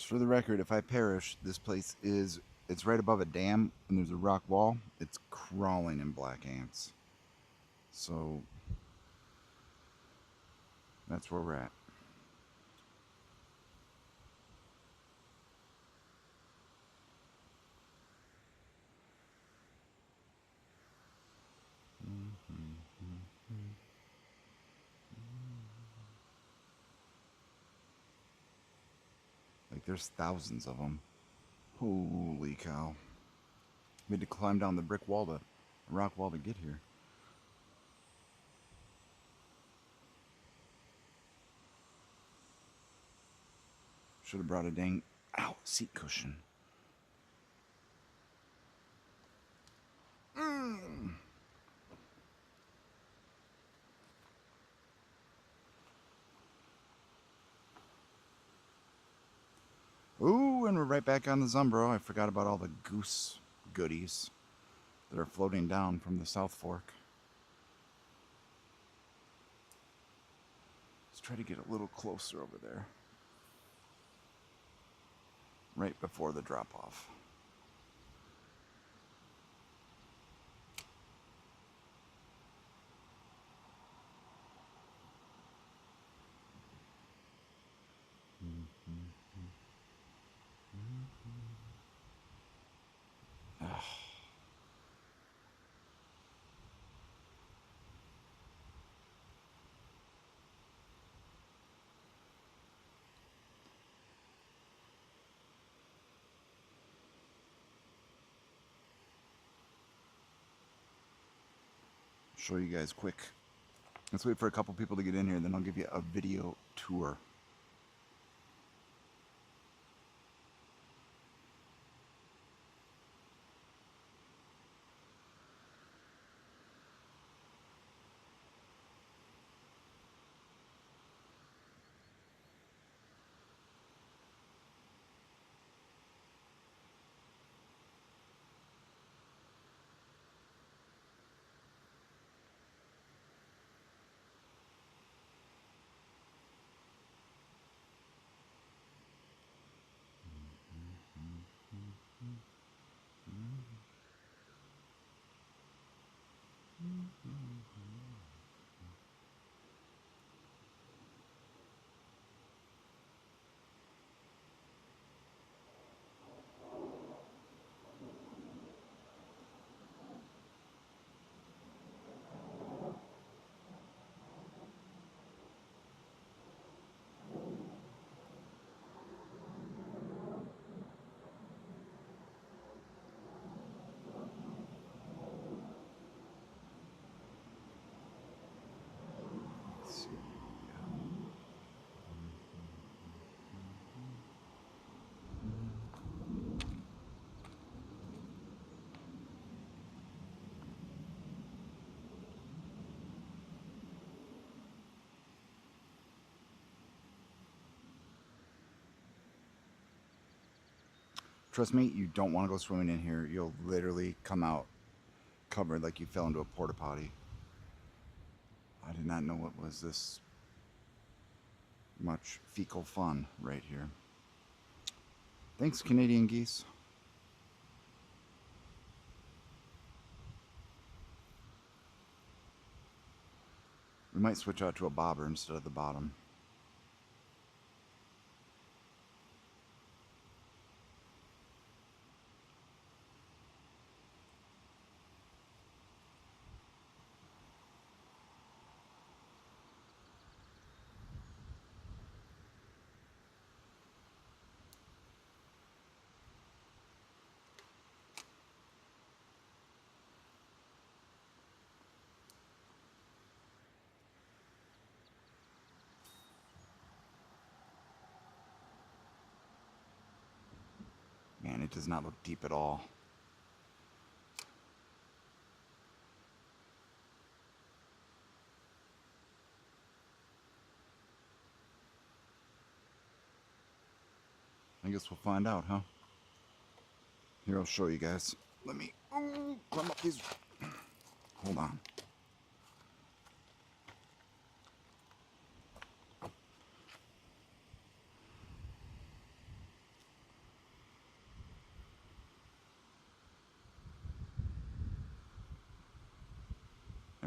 Just for the record, if I perish, this place is, it's right above a dam and there's a rock wall. It's crawling in black ants. So that's where we're at. Like there's thousands of them. Holy cow. We had to climb down the brick wall to, rock wall to get here. Should have brought a dang, ow, seat cushion. Ooh, and we're right back on the Zumbro. I forgot about all the goose goodies that are floating down from the South Fork. Let's try to get a little closer over there. Right before the drop-off. Show you guys quick. Let's wait for a couple people to get in here, then I'll give you a video tour. Trust me, you don't want to go swimming in here. You'll literally come out covered like you fell into a porta potty. I did not know what was this much fecal fun right here. Thanks, Canadian geese. We might switch out to a bobber instead of the bottom. Man, it does not look deep at all. I guess we'll find out, huh? Here, I'll show you guys. Let me climb up these. Hold on.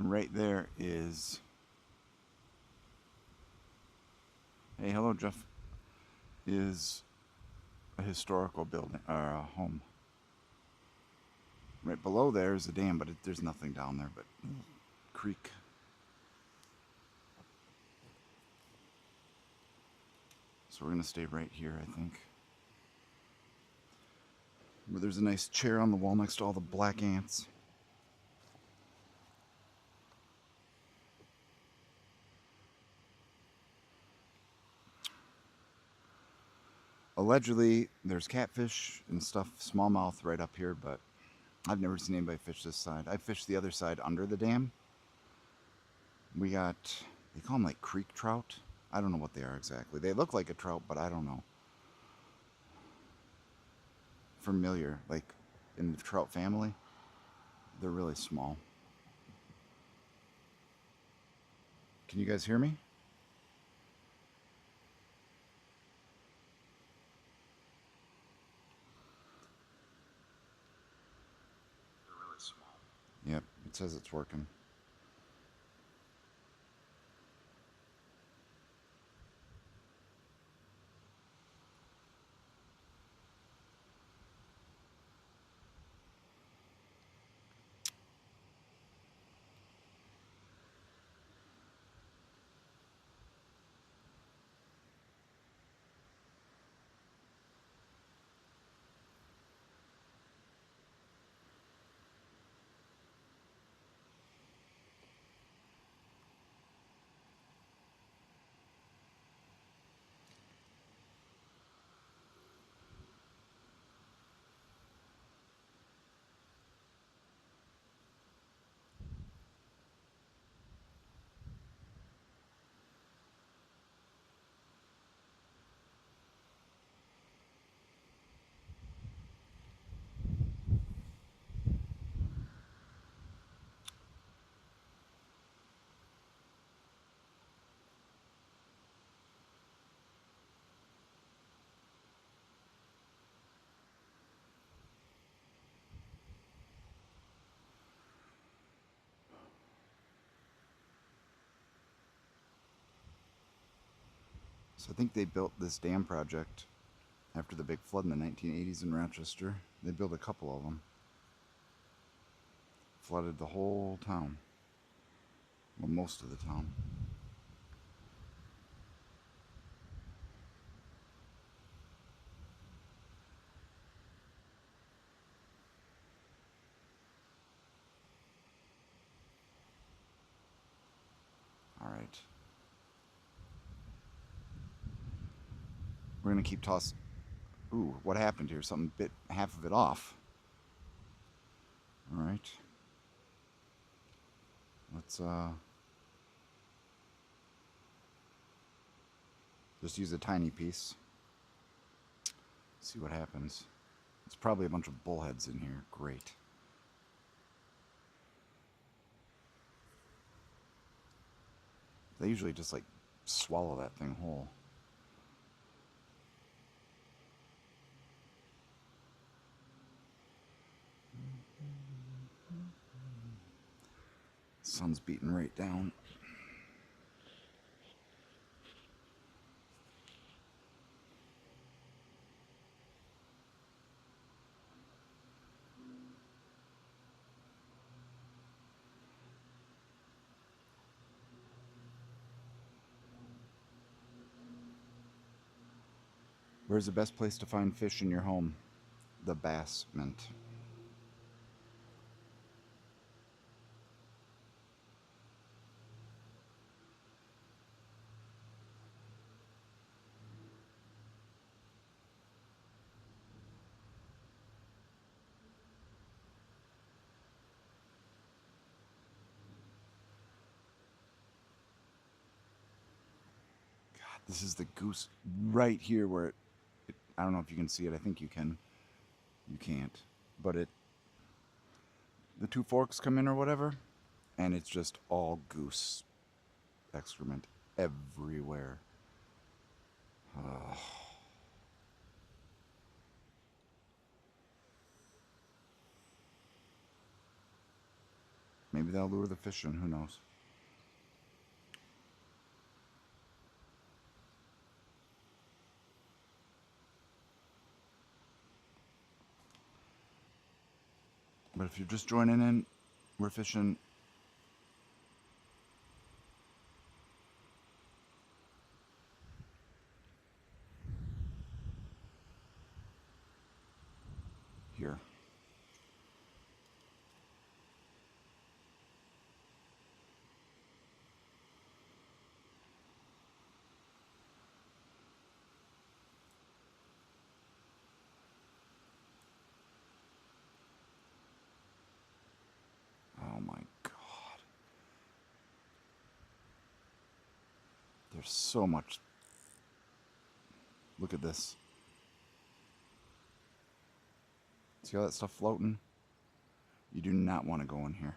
And right there is... Hey, hello, Jeff. Is a historical building, or a home. Right below there is a dam, but there's nothing down there but creek. So we're going to stay right here, I think. Where there's a nice chair on the wall next to all the black ants. Allegedly, there's catfish and stuff, smallmouth right up here, but I've never seen anybody fish this side. I fished the other side under the dam. We got, they call them like creek trout. I don't know what they are exactly. They look like a trout, but I don't know. Familiar, like in the trout family. They're really small. Can you guys hear me? They're really small. Yep, it says it's working. So I think they built this dam project after the big flood in the 1980s in Rochester. They built a couple of them. Flooded the whole town. Well, most of the town. All right. We're going to keep tossing. Ooh, what happened here? Something bit half of it off. All right. Let's just use a tiny piece. See what happens. It's probably a bunch of bullheads in here. Great. They usually just like swallow that thing whole. Sun's beating right down. Where's the best place to find fish in your home? The basement. God, this is the goose right here where I don't know if you can see it. I think you can. You can't. But the two forks come in or whatever, and it's just all goose excrement everywhere. Ugh. Maybe Maybe they'll lure the fish in. Who knows? But if you're just joining in, we're fishing here. Oh my God. There's so much. Look at this. See all that stuff floating? You do not want to go in here.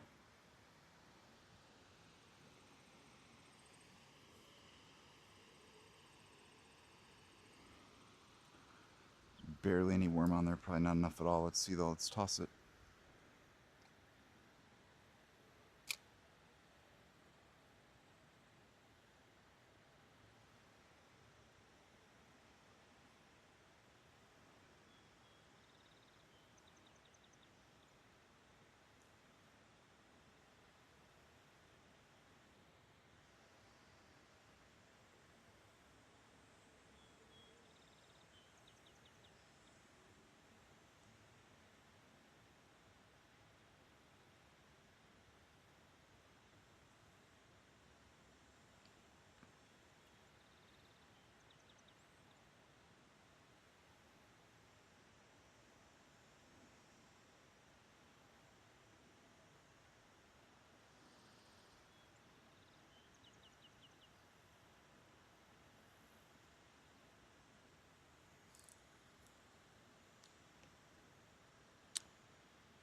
Barely any worm on there. Probably not enough at all. Let's see though. Let's toss it.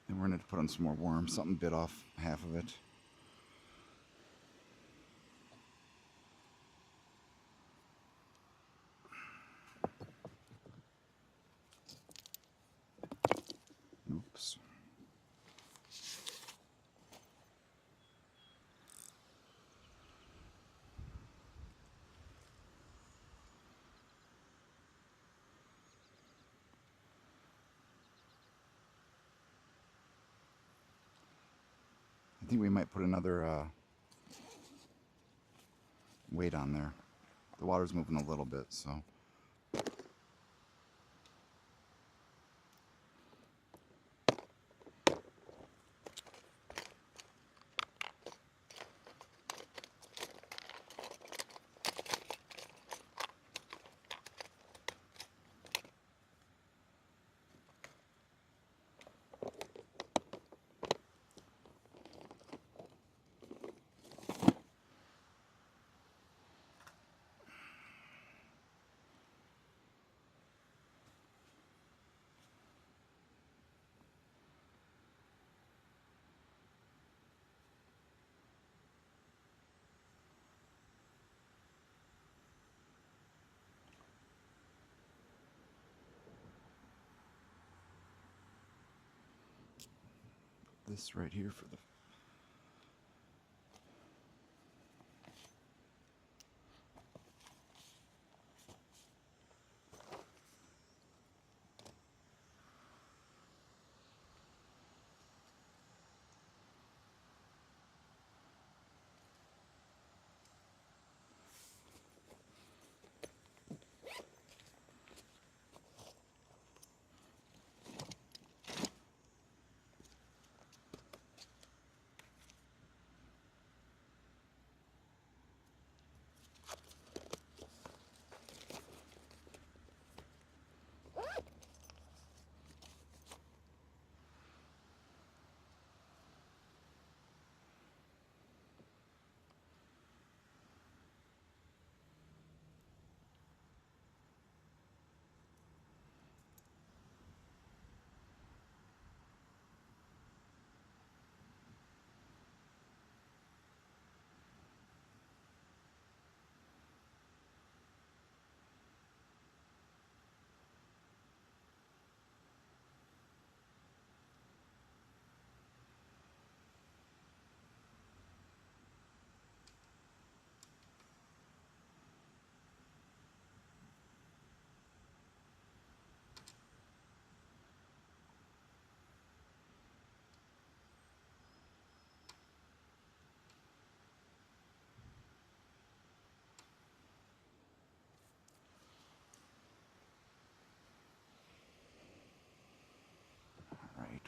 And we're going to put on some more worms. Something bit off half of it. Oops. I think we might put another weight on there. The water's moving a little bit, so. This right here for the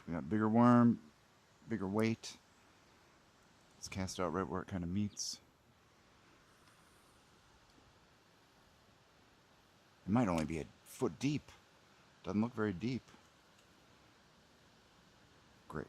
We got bigger worm, bigger weight. Let's cast out right where it kind of meets. It might only be a foot deep. Doesn't look very deep. Great.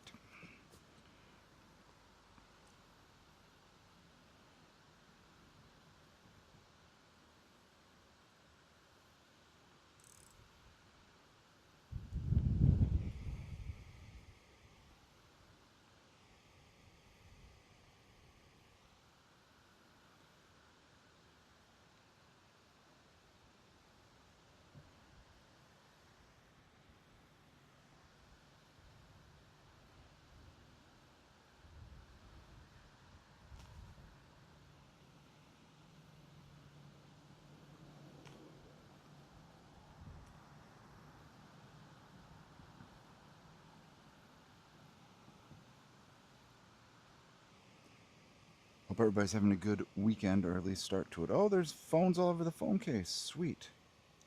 Hope everybody's having a good weekend, or at least start to it. Oh, there's phones all over the phone case. Sweet.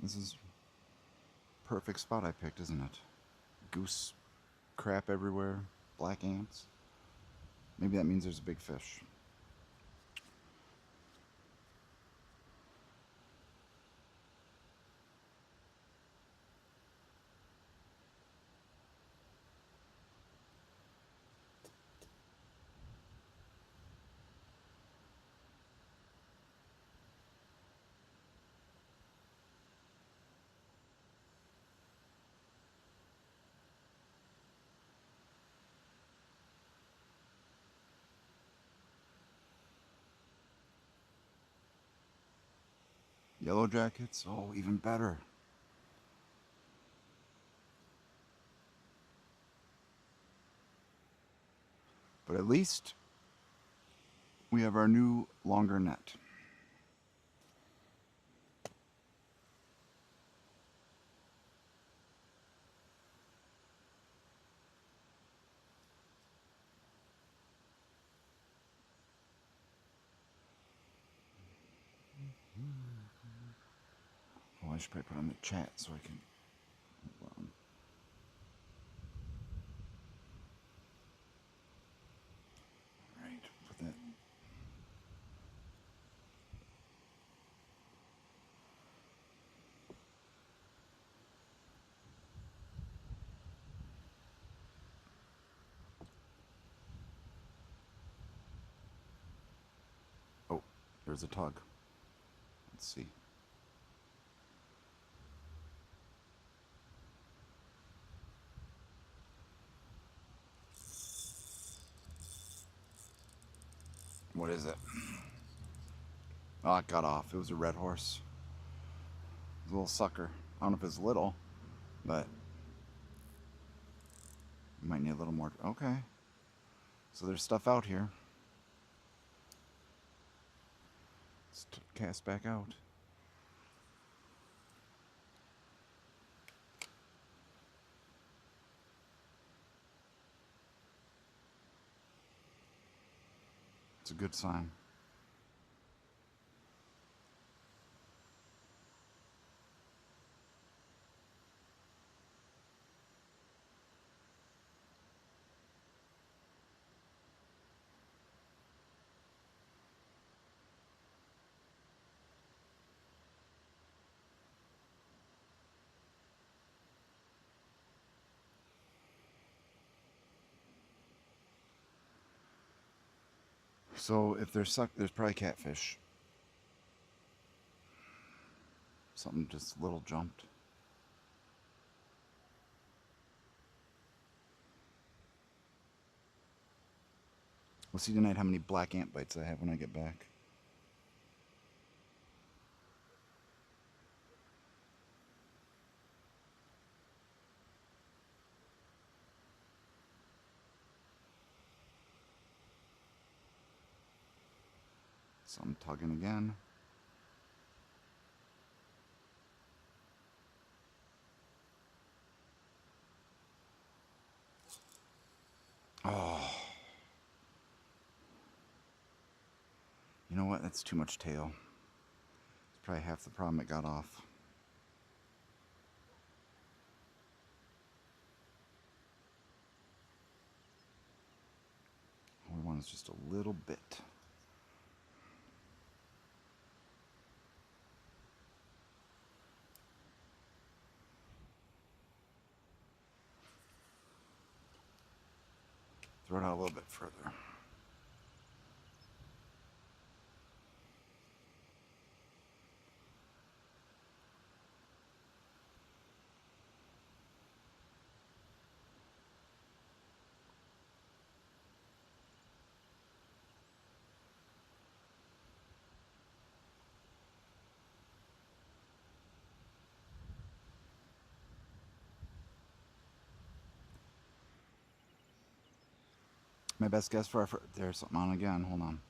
This is perfect spot I picked, isn't it? Goose crap everywhere. Black ants. Maybe that means there's a big fish. Yellow jackets? Oh, even better. But at least we have our new longer net. Oh, I should probably put on the chat so I can. Hold on. All right, put that. Oh, there's a tug. Let's see. What is it? Oh, it got off. It was a red horse. It was a little sucker. I don't know if it's little, but you might need a little more. Okay. So there's stuff out here. Let's cast back out. It's a good sign. So if there's there's probably catfish. Something just little jumped. We'll see tonight how many black ant bites I have when I get back. So I'm tugging again. Oh. You know what? That's too much tail. It's probably half the problem it got off. was just a little bit. Throw it out a little bit further. My best guess for there's something on again. Hold on.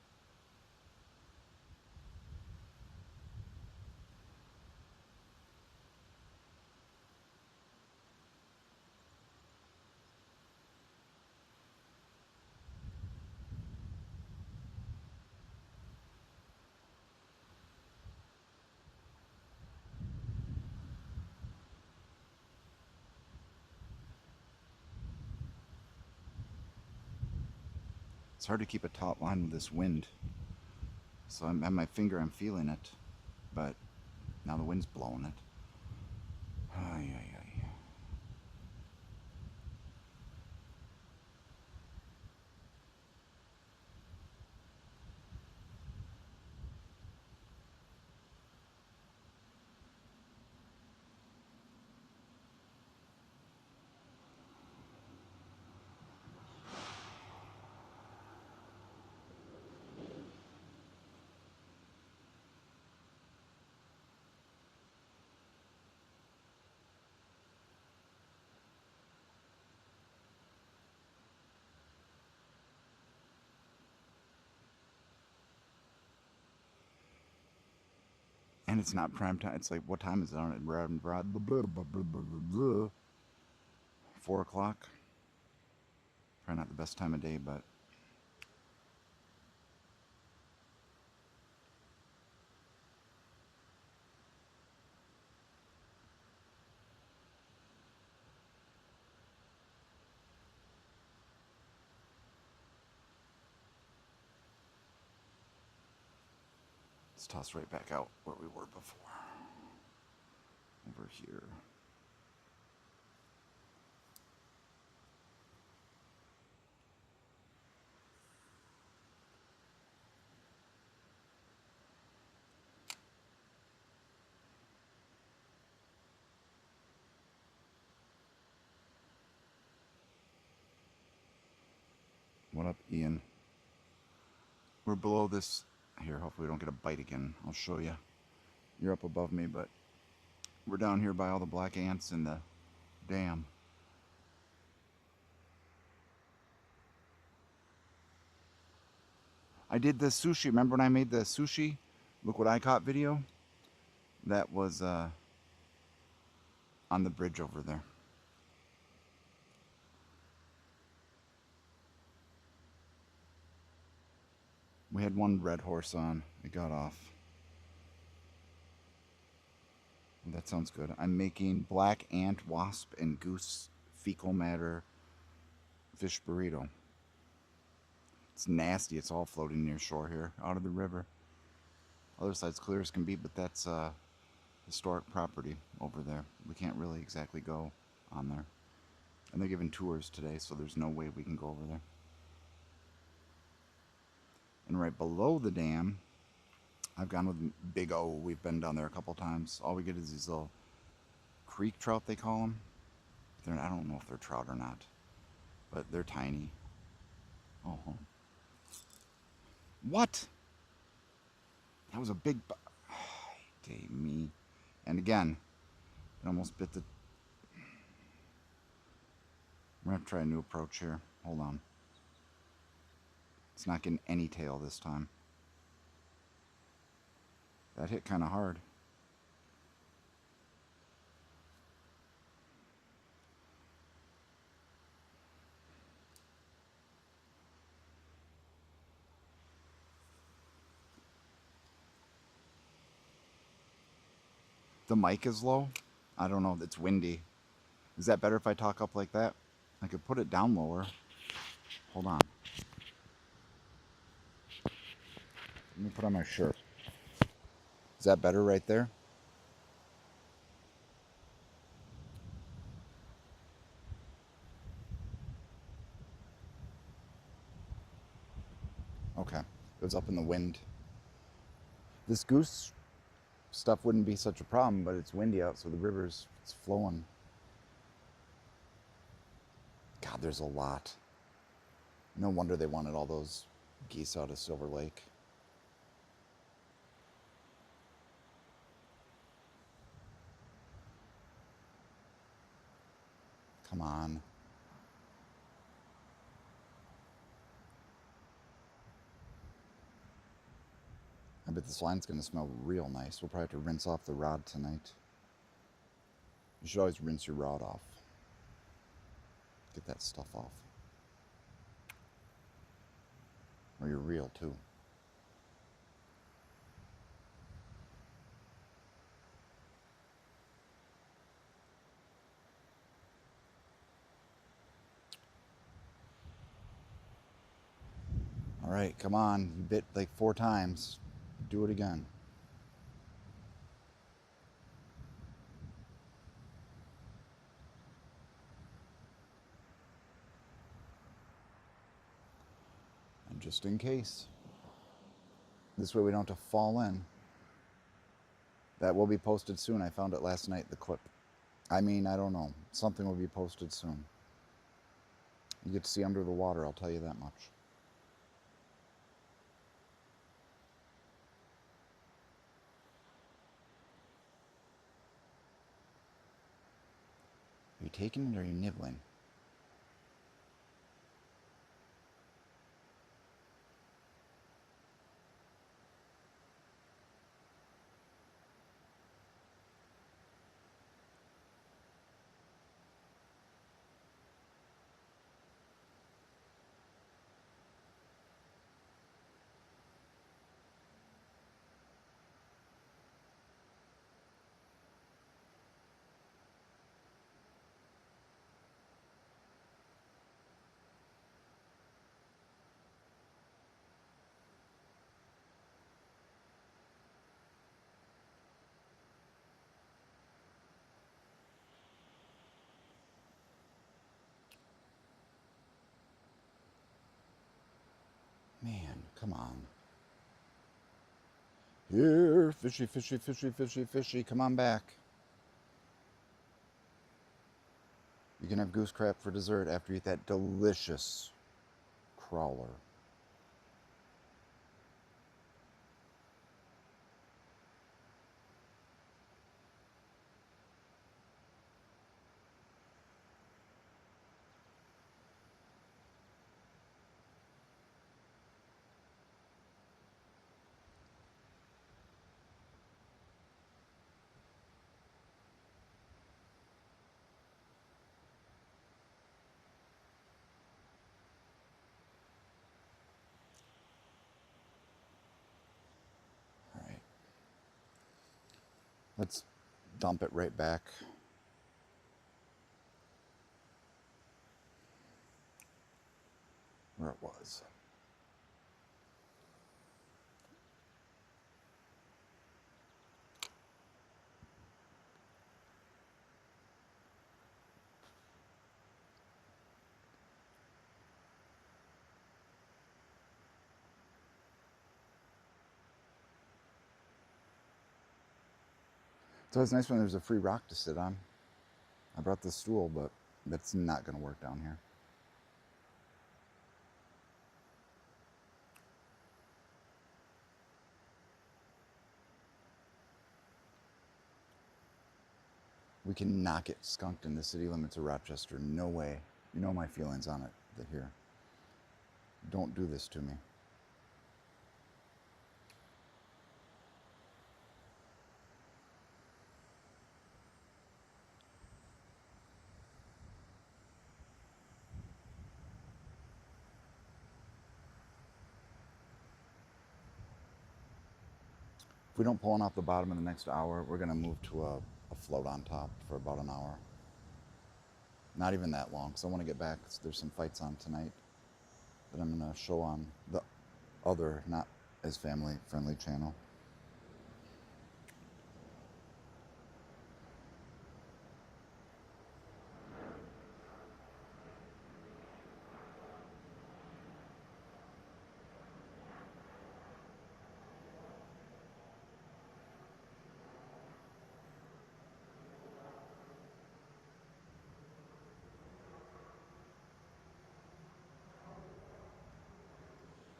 It's hard to keep a taut line with this wind. So I'm at my finger, I'm feeling it, but now the wind's blowing it. Ay, ay, ay. And it's not prime time. It's like, what time is it on it? 4 o'clock. Probably not the best time of day, but let's toss right back out where we were before. Over here. What up, Ian? We're below this. Here, hopefully we don't get a bite again. I'll show you. You're up above me, but we're down here by all the black ants in the dam. I did the sushi. Remember when I made the sushi? Look what I caught video? That was on the bridge over there. We had one red horse on. It got off. That sounds good. I'm making black ant, wasp, and goose fecal matter fish burrito. It's nasty. It's all floating near shore here, out of the river. Other side's clear as can be, but that's historic property over there. We can't really exactly go on there. And they're giving tours today, so there's no way we can go over there. And right below the dam, I've gone with Big O. We've been down there a couple times. All we get is these little creek trout, they call them. I don't know if they're trout or not, but they're tiny. Oh, what? That was a big. Day me. And again, it almost bit the. We're gonna have to try a new approach here. Hold on. It's not getting any tail this time. That hit kind of hard. The mic is low. I don't know. It's windy. Is that better if I talk up like that? I could put it down lower. Hold on. Let me put on my shirt. Is that better right there? Okay. It was up in the wind. This goose stuff wouldn't be such a problem, but it's windy out, so the river's it's flowing. God, there's a lot. No wonder they wanted all those geese out of Silver Lake. Come on. I bet this line's going to smell real nice. We'll probably have to rinse off the rod tonight. You should always rinse your rod off. Get that stuff off. Or your reel, too. All right, come on. You bit like 4 times. Do it again. And just in case. This way we don't have to fall in. That will be posted soon. I found it last night, the clip. I mean, I don't know. Something will be posted soon. You get to see under the water, I'll tell you that much. Are you taking it or are you nibbling? Man, come on. Here, fishy, fishy, fishy, fishy, fishy, come on back. You can have goose crap for dessert after you eat that delicious crawler. All right. Let's dump it right back. Where it was. It's always nice when there's a free rock to sit on. I brought the stool, but that's not going to work down here. We cannot get skunked in the city limits of Rochester. No way. You know my feelings on it here. Don't do this to me. If we don't pull one off the bottom in the next hour, we're going to move to a float on top for about an hour. Not even that long, because I want to get back. There's some fights on tonight that I'm going to show on the other, not as family-friendly channel.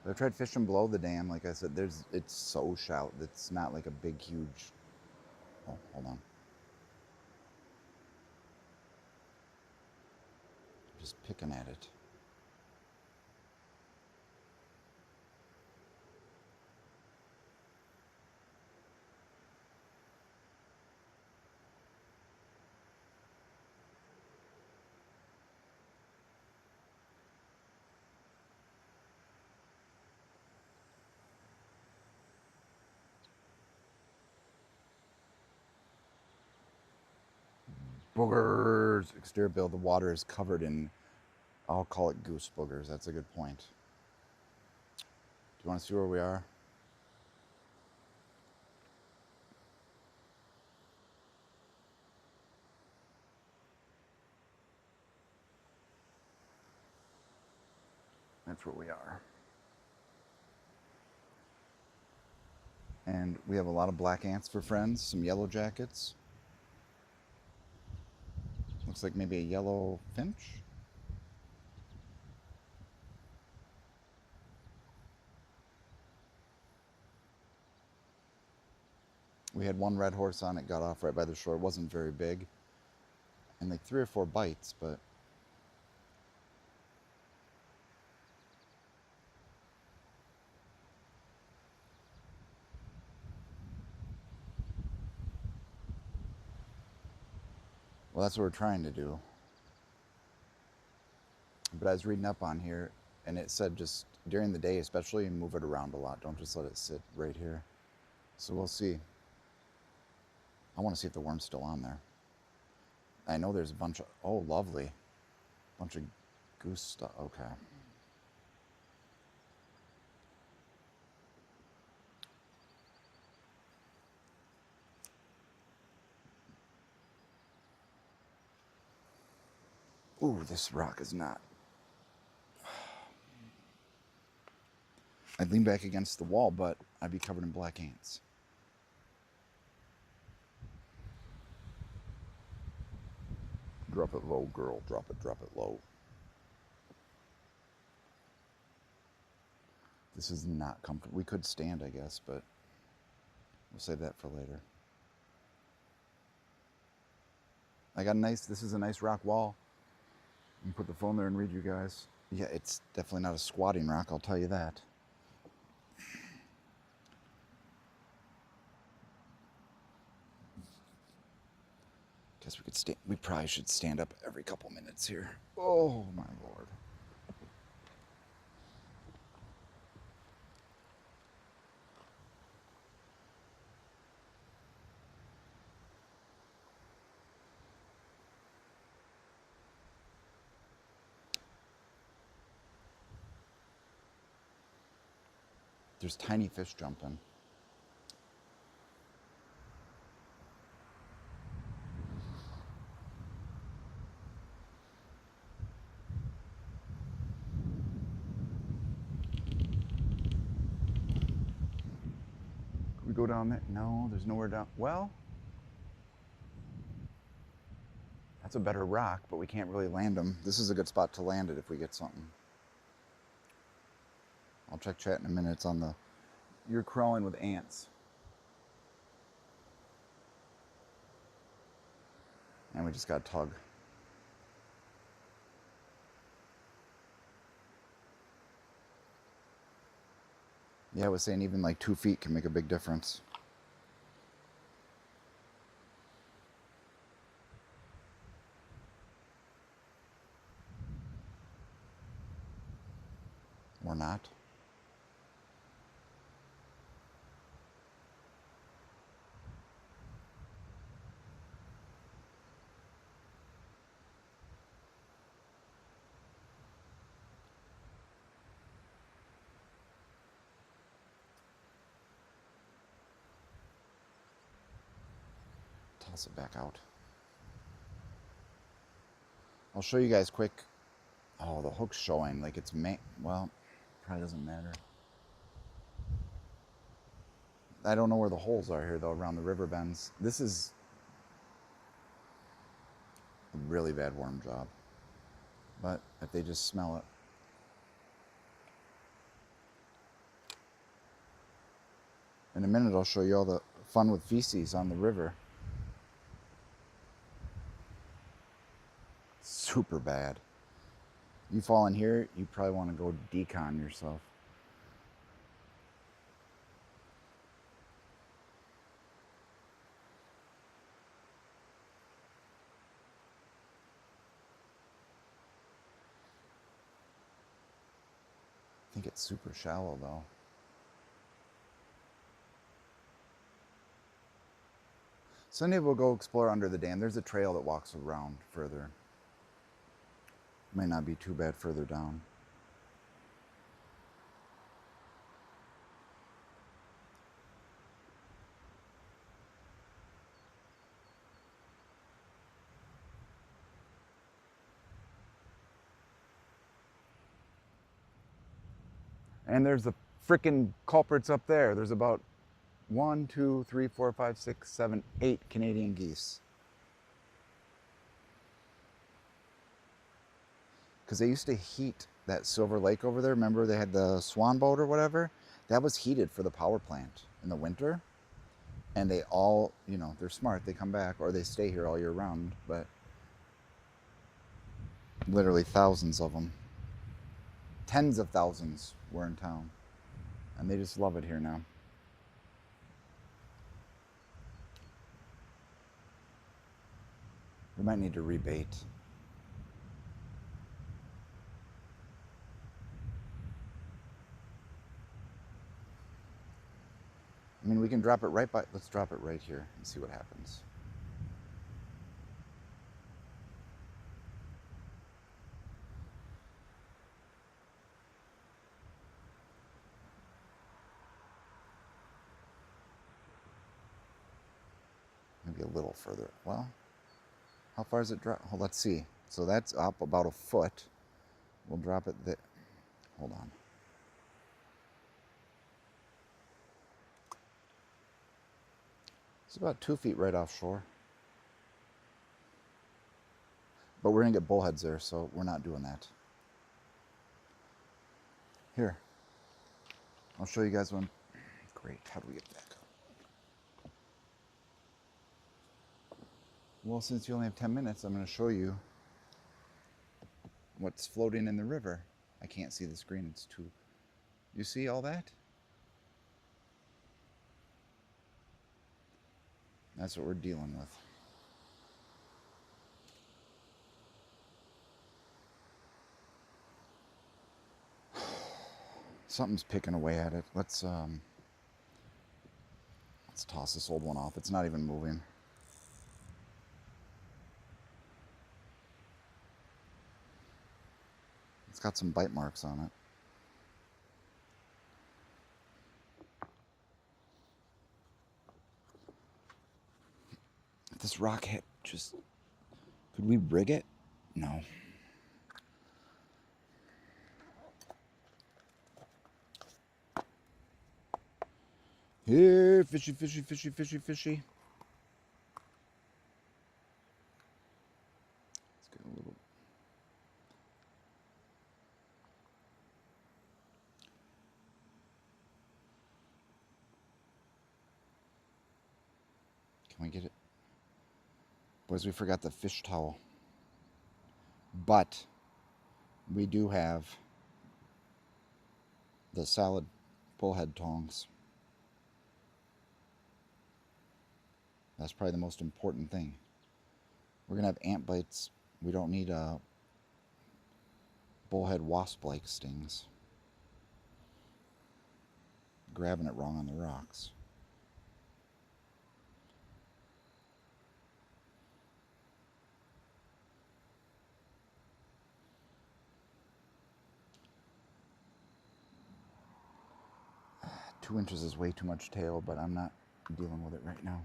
I've tried fishing below the dam. Like I said, it's so shallow. It's not like a big, huge. Oh, hold on. Just picking at it. Boogers. Exterior bill. The water is covered in, I'll call it goose boogers. That's a good point. Do you want to see where we are? That's where we are. And we have a lot of black ants for friends, some yellow jackets. Looks like maybe a yellow finch. We had one red horse on it, got off right by the shore. It wasn't very big. And like 3 or 4 bites, but well, that's what we're trying to do. But I was reading up on here, and it said just during the day, especially, move it around a lot. Don't just let it sit right here. So we'll see. I want to see if the worm's still on there. I know there's a bunch of, oh, lovely. Bunch of goose stuff. Okay. Ooh, this rock is not. I'd lean back against the wall, but I'd be covered in black ants. Drop it low, girl. Drop it low. This is not comfortable. We could stand, I guess, but we'll save that for later. I got a nice, this is a nice rock wall. You can put the phone there and read you guys. Yeah, it's definitely not a squatting rock, I'll tell you that. Guess we could stand, we probably should stand up every couple minutes here. Oh my Lord. There's tiny fish jumping. Can we go down there? No, there's nowhere down. Well, that's a better rock, but we can't really land them. This is a good spot to land it if we get something. I'll check chat in a minute. It's on the, you're crawling with ants. And we just got a tug. Yeah, I was saying even like 2 feet can make a big difference. Or not. toss it back out. I'll show you guys quick. Oh, the hook's showing like it's well, probably doesn't matter. I don't know where the holes are here though, around the river bends. This is a really bad worm job. But if they just smell it. In a minute I'll show you all the fun with feces on the river. Super bad. You fall in here, you probably want to go decon yourself. I think it's super shallow though. Sunday we'll go explore under the dam. There's a trail that walks around further. Might not be too bad further down. And there's the frickin' culprits up there. There's about 1, 2, 3, 4, 5, 6, 7, 8 Canadian geese. Because they used to heat that Silver Lake over there. Remember they had the swan boat or whatever? That was heated for the power plant in the winter. And they all, you know, they're smart. They come back or they stay here all year round. But literally thousands of them. Tens of thousands were in town. And they just love it here now. We might need to rebait. I mean, we can drop it right by, let's drop it right here and see what happens. Maybe a little further. Well, how far is it drop? Oh, let's see. So that's up about a foot. We'll drop it there. Hold on. It's about 2 feet right offshore. But we're going to get bullheads there, so we're not doing that. Here. I'll show you guys one. Great. How do we get back up? Well, since you only have 10 minutes, I'm going to show you what's floating in the river. I can't see the screen. It's too... You see all that? That's what we're dealing with. Something's picking away at it. Let's toss this old one off. It's not even moving. It's got some bite marks on it. If this rock hit just... Could we rig it? No. Here, fishy, fishy, fishy, fishy, fishy. Let's get a little... Can we get it? Boys, we forgot the fish towel. But we do have the solid bullhead tongs. That's probably the most important thing. We're going to have ant bites. We don't need bullhead wasp-like stings. Grabbing it wrong on the rocks. Two inches is way too much tail, but I'm not dealing with it right now.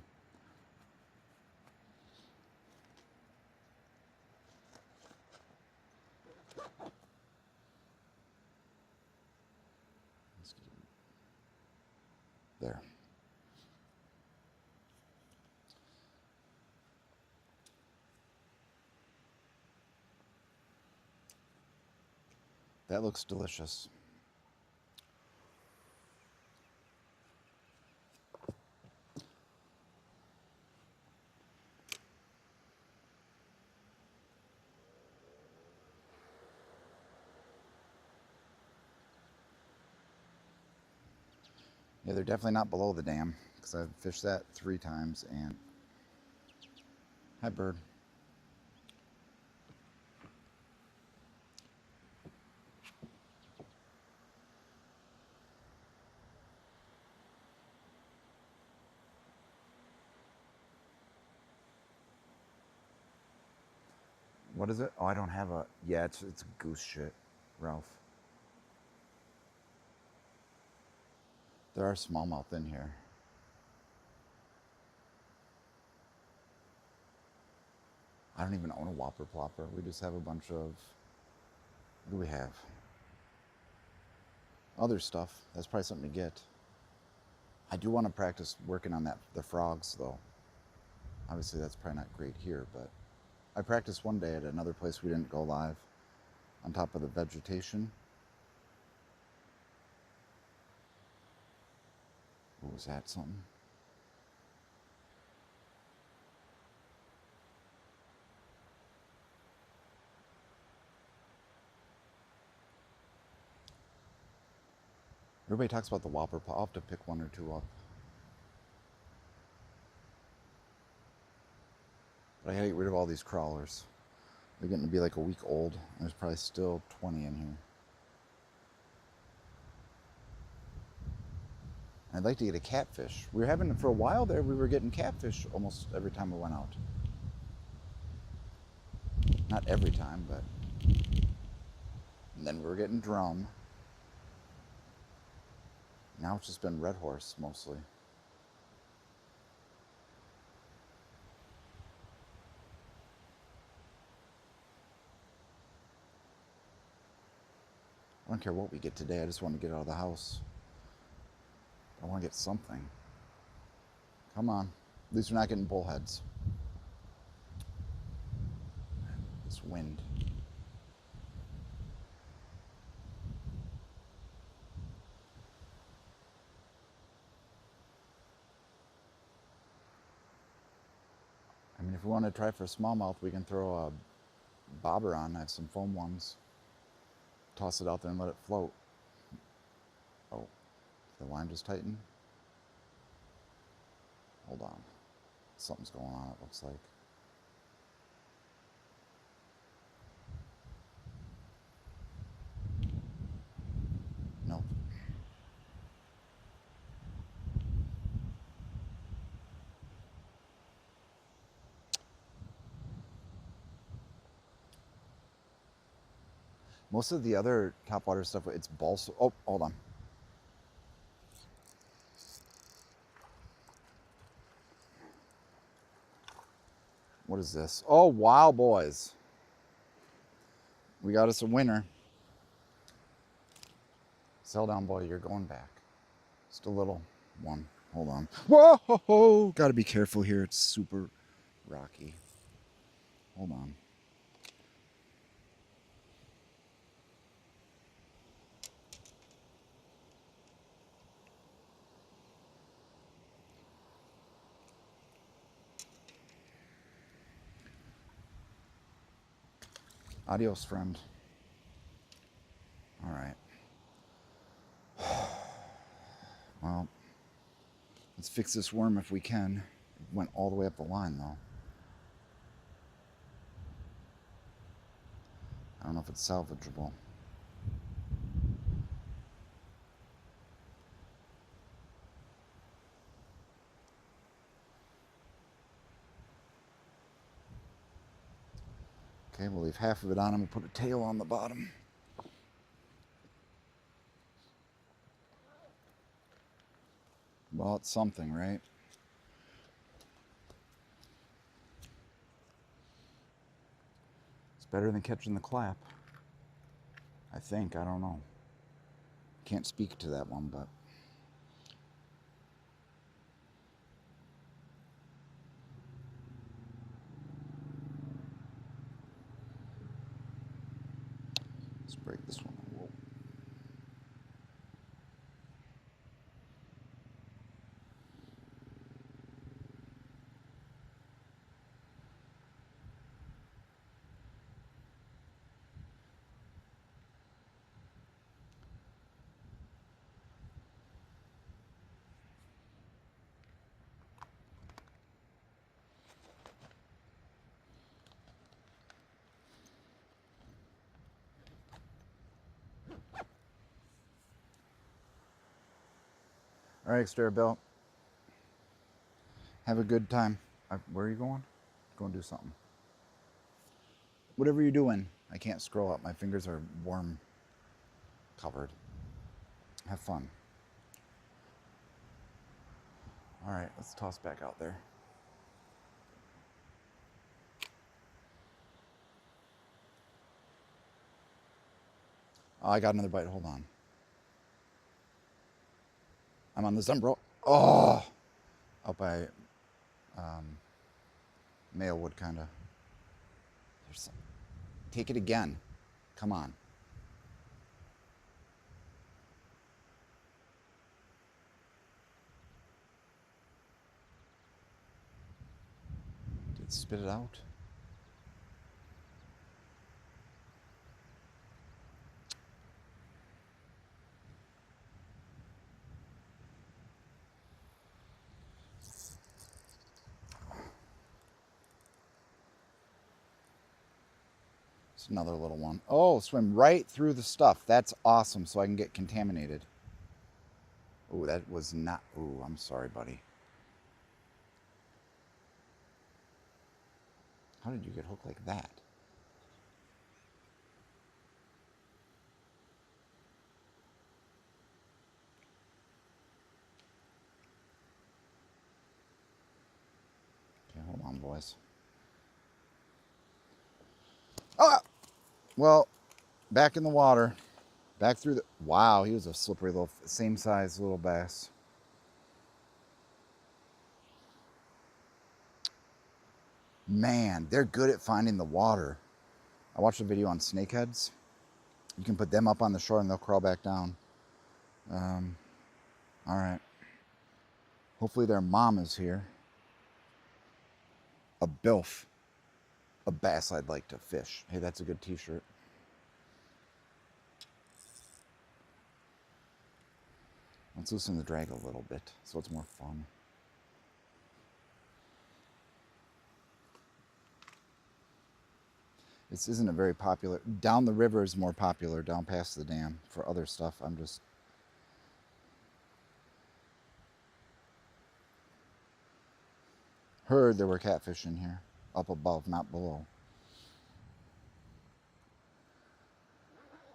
That looks delicious. Yeah, they're definitely not below the dam, because I've fished that 3 times, and... Hi, bird. What is it? Oh, I don't have a... Yeah, it's goose shit, Ralph. There are smallmouth in here. I don't even own a whopper plopper. We just have a bunch of... What do we have? Other stuff. That's probably something to get. I do want to practice working on the frogs, though. Obviously, that's probably not great here, but... I practiced one day at another place we didn't go live. On top of the vegetation. What was that, something? Everybody talks about the whopper. I'll have to pick 1 or 2 up. But I gotta get rid of all these crawlers. They're getting to be like a week old. There's probably still 20 in here. I'd like to get a catfish. We were having, for a while there, we were getting catfish almost every time we went out. Not every time, but... And then we were getting drum. Now it's just been red horse, mostly. I don't care what we get today, I just want to get out of the house. I want to get something. Come on. At least we're not getting bullheads. This wind. I mean, if we want to try for smallmouth, we can throw a bobber on. I have some foam ones. Toss it out there and let it float. Oh, the line just tightened? Hold on. Something's going on, it looks like. Nope. Most of the other topwater stuff, it's balsa. Oh, hold on. What is this? Oh, wow, boys. We got us a winner. Sell down, boy, you're going back. Just a little one. Hold on. Whoa! Gotta be careful here. It's super rocky. Hold on. Adios, friend. All right. Well, let's fix this worm if we can. It went all the way up the line, though. I don't know if it's salvageable. Okay, we'll leave half of it on and we'll put a tail on the bottom. Well, it's something, right? It's better than catching the clap. I think, I don't know. Can't speak to that one, but... Let's break this one. Whoa. All right, Exterior Bill. Have a good time. Where are you going? Go and do something. Whatever you're doing. I can't scroll up. My fingers are worm covered. Have fun. All right, let's toss back out there. Oh, I got another bite. Hold on. I'm on this umbrella. Oh! Out by Mailwood, kind of. There's some. Take it again. Come on. Did it spit it out? It's another little one. Oh, swim right through the stuff. That's awesome, so I can get contaminated. Oh, that was not... Oh, I'm sorry, buddy. How did you get hooked like that? Okay, hold on, boys. Ah! Well, back in the water. Back through the... Wow, he was a slippery little... Same size little bass. Man, they're good at finding the water. I watched a video on snakeheads. You can put them up on the shore and they'll crawl back down. All right. Hopefully their mom is here. A bilf. A bass I'd like to fish. Hey, that's a good t-shirt. Let's loosen the drag a little bit so it's more fun. This isn't a very popular... Down the river is more popular, down past the dam. For other stuff, I'm just... Heard there were catfish in here. Up above, not below.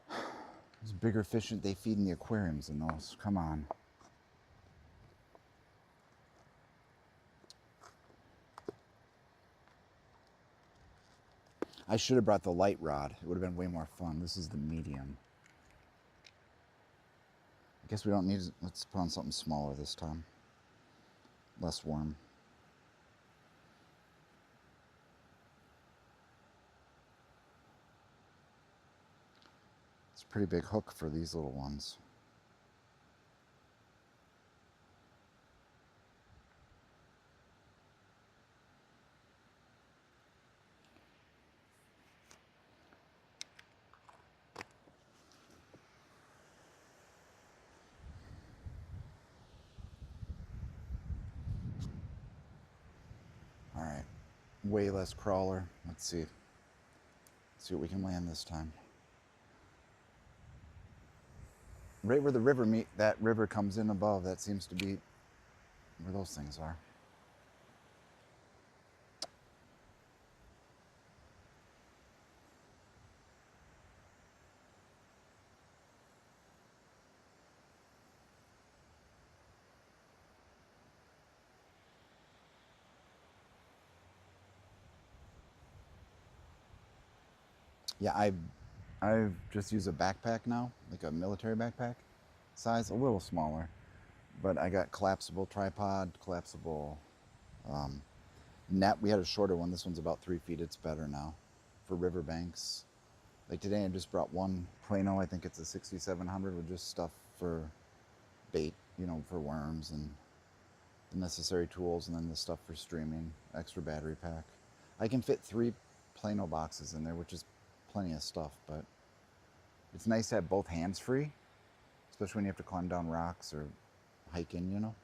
There's bigger fish that they feed in the aquariums than those. Come on. I should have brought the light rod. It would have been way more fun. This is the medium. I guess we don't need... Let's put on something smaller this time. Less worm. It's a pretty big hook for these little ones. All right. Way less crawler. Let's see. Let's see what we can land this time. Right where the river meet, that river comes in above, that seems to be where those things are. Yeah, I've just used a backpack now, like a military backpack size, a little smaller. But I got collapsible tripod, collapsible net. We had a shorter one. This one's about 3 feet. It's better now for riverbanks. Like today, I just brought one Plano. I think it's a 6700 with just stuff for bait, you know, for worms and the necessary tools, and then the stuff for streaming, extra battery pack. I can fit 3 Plano boxes in there, which is plenty of stuff, but it's nice to have both hands free, especially when you have to climb down rocks or hike in, you know.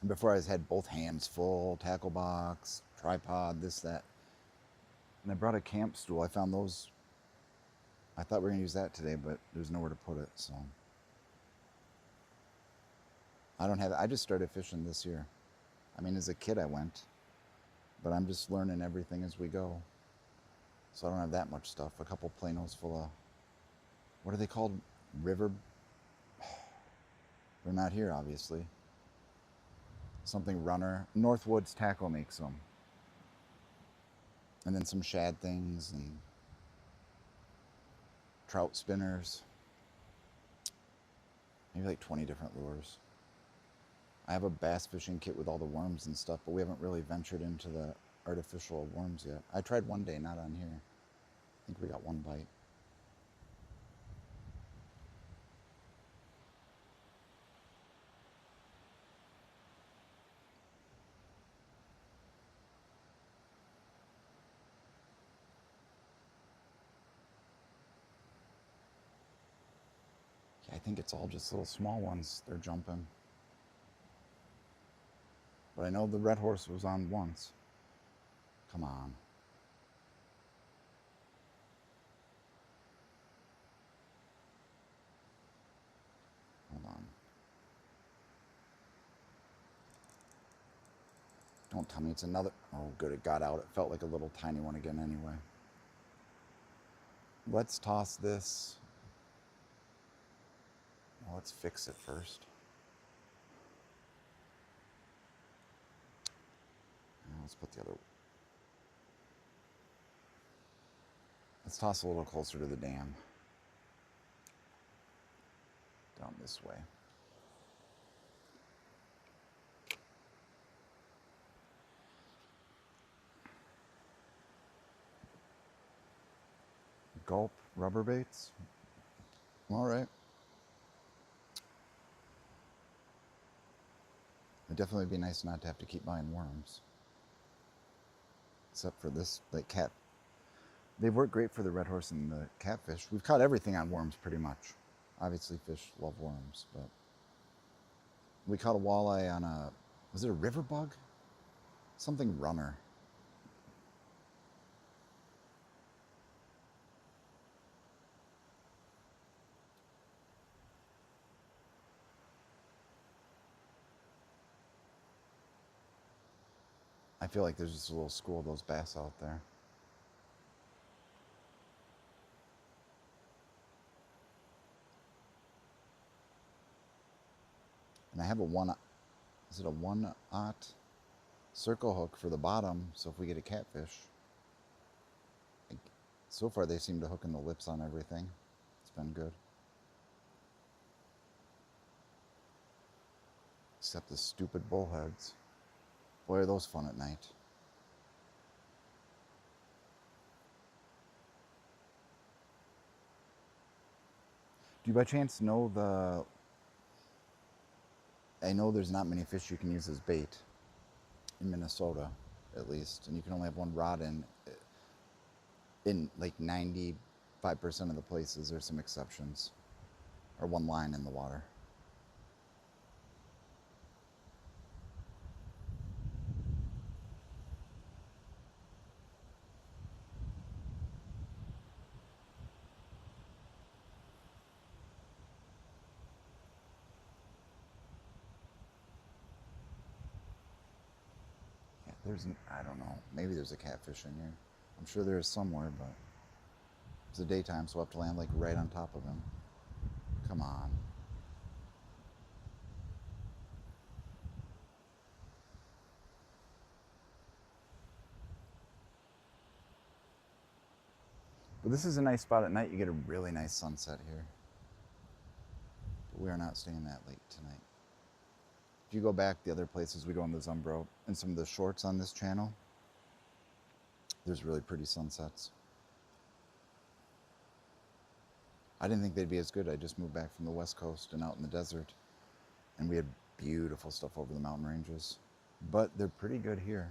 Before I had both hands full, tackle box, tripod, this, that. And I brought a camp stool. I found those. I thought we were going to use that today, but there's nowhere to put it, so I just started fishing this year. I mean, as a kid I went, but I'm just learning everything as we go. So I don't have that much stuff. A couple planos full of, what are they called? River? They're not here, obviously. Something runner. Northwoods Tackle makes them. And then some shad things and trout spinners. Maybe like 20 different lures. I have a bass fishing kit with all the worms and stuff, but we haven't really ventured into the artificial worms yet. I tried one day, not on here. I think we got one bite. Yeah, I think it's all just little small ones they're jumping. But I know the red horse was on once. Come on. Hold on. Don't tell me it's another. Oh, good, it got out. It felt like a little tiny one again anyway. Let's toss this. Well, let's fix it first. Now let's put the other. Let's toss a little closer to the dam. Down this way. Gulp rubber baits. All right. It'd definitely be nice not to have to keep buying worms. Except for this, like cat. They work great for the red horse and the catfish. We've caught everything on worms pretty much. Obviously fish love worms, but we caught a walleye on a, was it a river bug? Something runner. I feel like there's just a little school of those bass out there. And I have a is it a 1/0 circle hook for the bottom, so if we get a catfish, so far they seem to hook in the lips on everything. It's been good. Except the stupid bullheads. Boy, are those fun at night. Do you by chance know I know there's not many fish you can use as bait in Minnesota, at least, and you can only have one rod in like 95% of the places. There's some exceptions, or one line in the water. I don't know, maybe there's a catfish in here. I'm sure there is somewhere, but it's the daytime, so we'll have to land like right on top of him. Come on. But this is a nice spot at night. You get a really nice sunset here. But we are not staying that late tonight. If you go back the other places we go on the Zumbro and some of the shorts on this channel, there's really pretty sunsets. I didn't think they'd be as good. I just moved back from the West Coast and out in the desert, and we had beautiful stuff over the mountain ranges. But they're pretty good here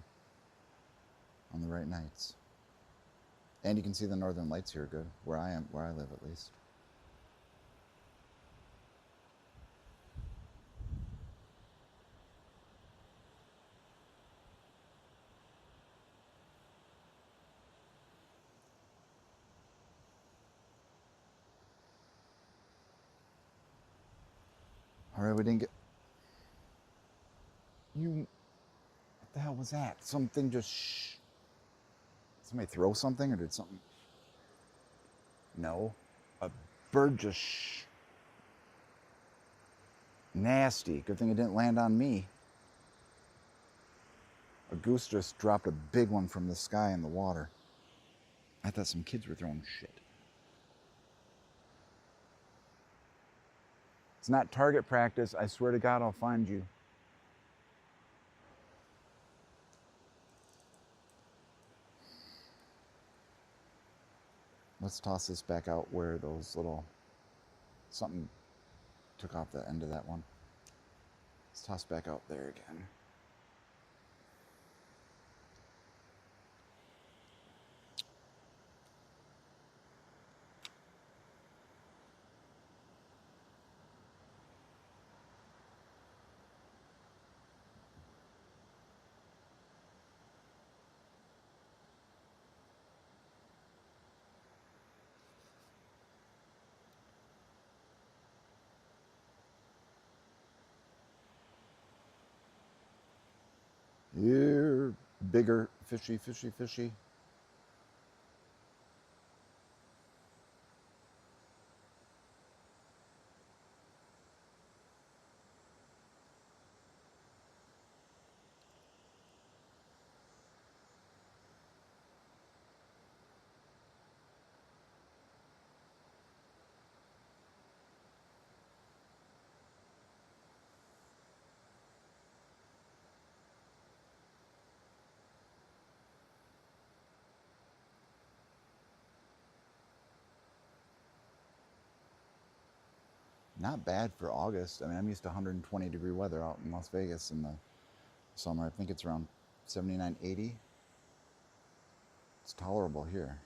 on the right nights. And you can see the northern lights here good, where I live at least. All right, we didn't get... You, what the hell was that? Something just somebody throw something or did something? No. A bird just nasty. Good thing it didn't land on me. A goose just dropped a big one from the sky in the water. I thought some kids were throwing shit. It's not target practice. I swear to God, I'll find you. Let's toss this back out where those little... something took off the end of that one. Let's toss back out there again. Here, bigger, fishy, fishy, fishy. Not bad for August. I mean, I'm used to 120-degree weather out in Las Vegas in the summer. I think it's around 79, 80. It's tolerable here.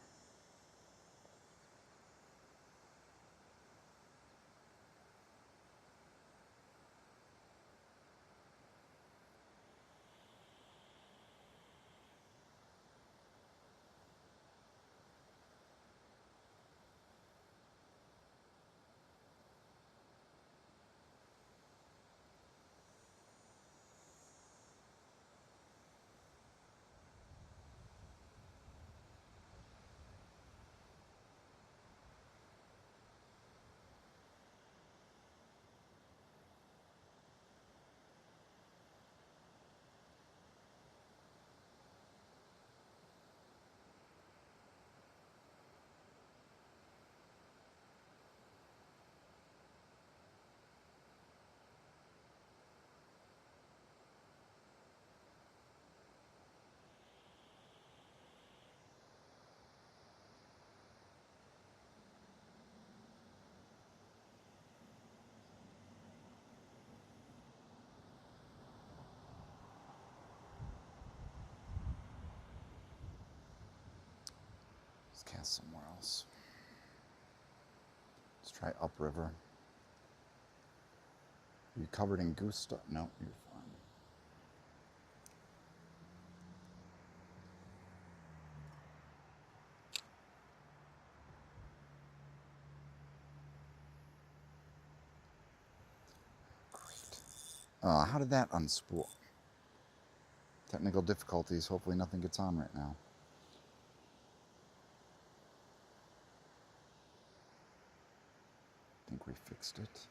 Let's cast somewhere else. Let's try upriver. Are you covered in goose stuff? No, you're fine. Great. How did that unspool? Technical difficulties. Hopefully nothing gets on right now. I think we fixed it.